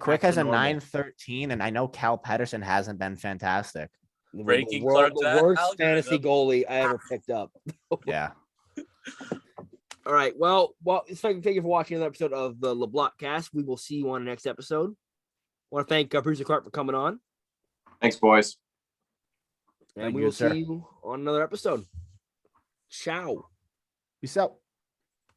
Speaker 2: Quick has a 913, and I know Cal Pedersen hasn't been fantastic.
Speaker 3: Breaking
Speaker 1: the worst fantasy goalie I ever picked up.
Speaker 2: Yeah.
Speaker 1: All right. Well, thank you for watching another episode of the LeBlockcast. We will see you on the next episode. I want to thank producer Clark for coming on.
Speaker 4: Thanks, boys.
Speaker 1: And we will see you on another episode. Ciao.
Speaker 2: Peace out.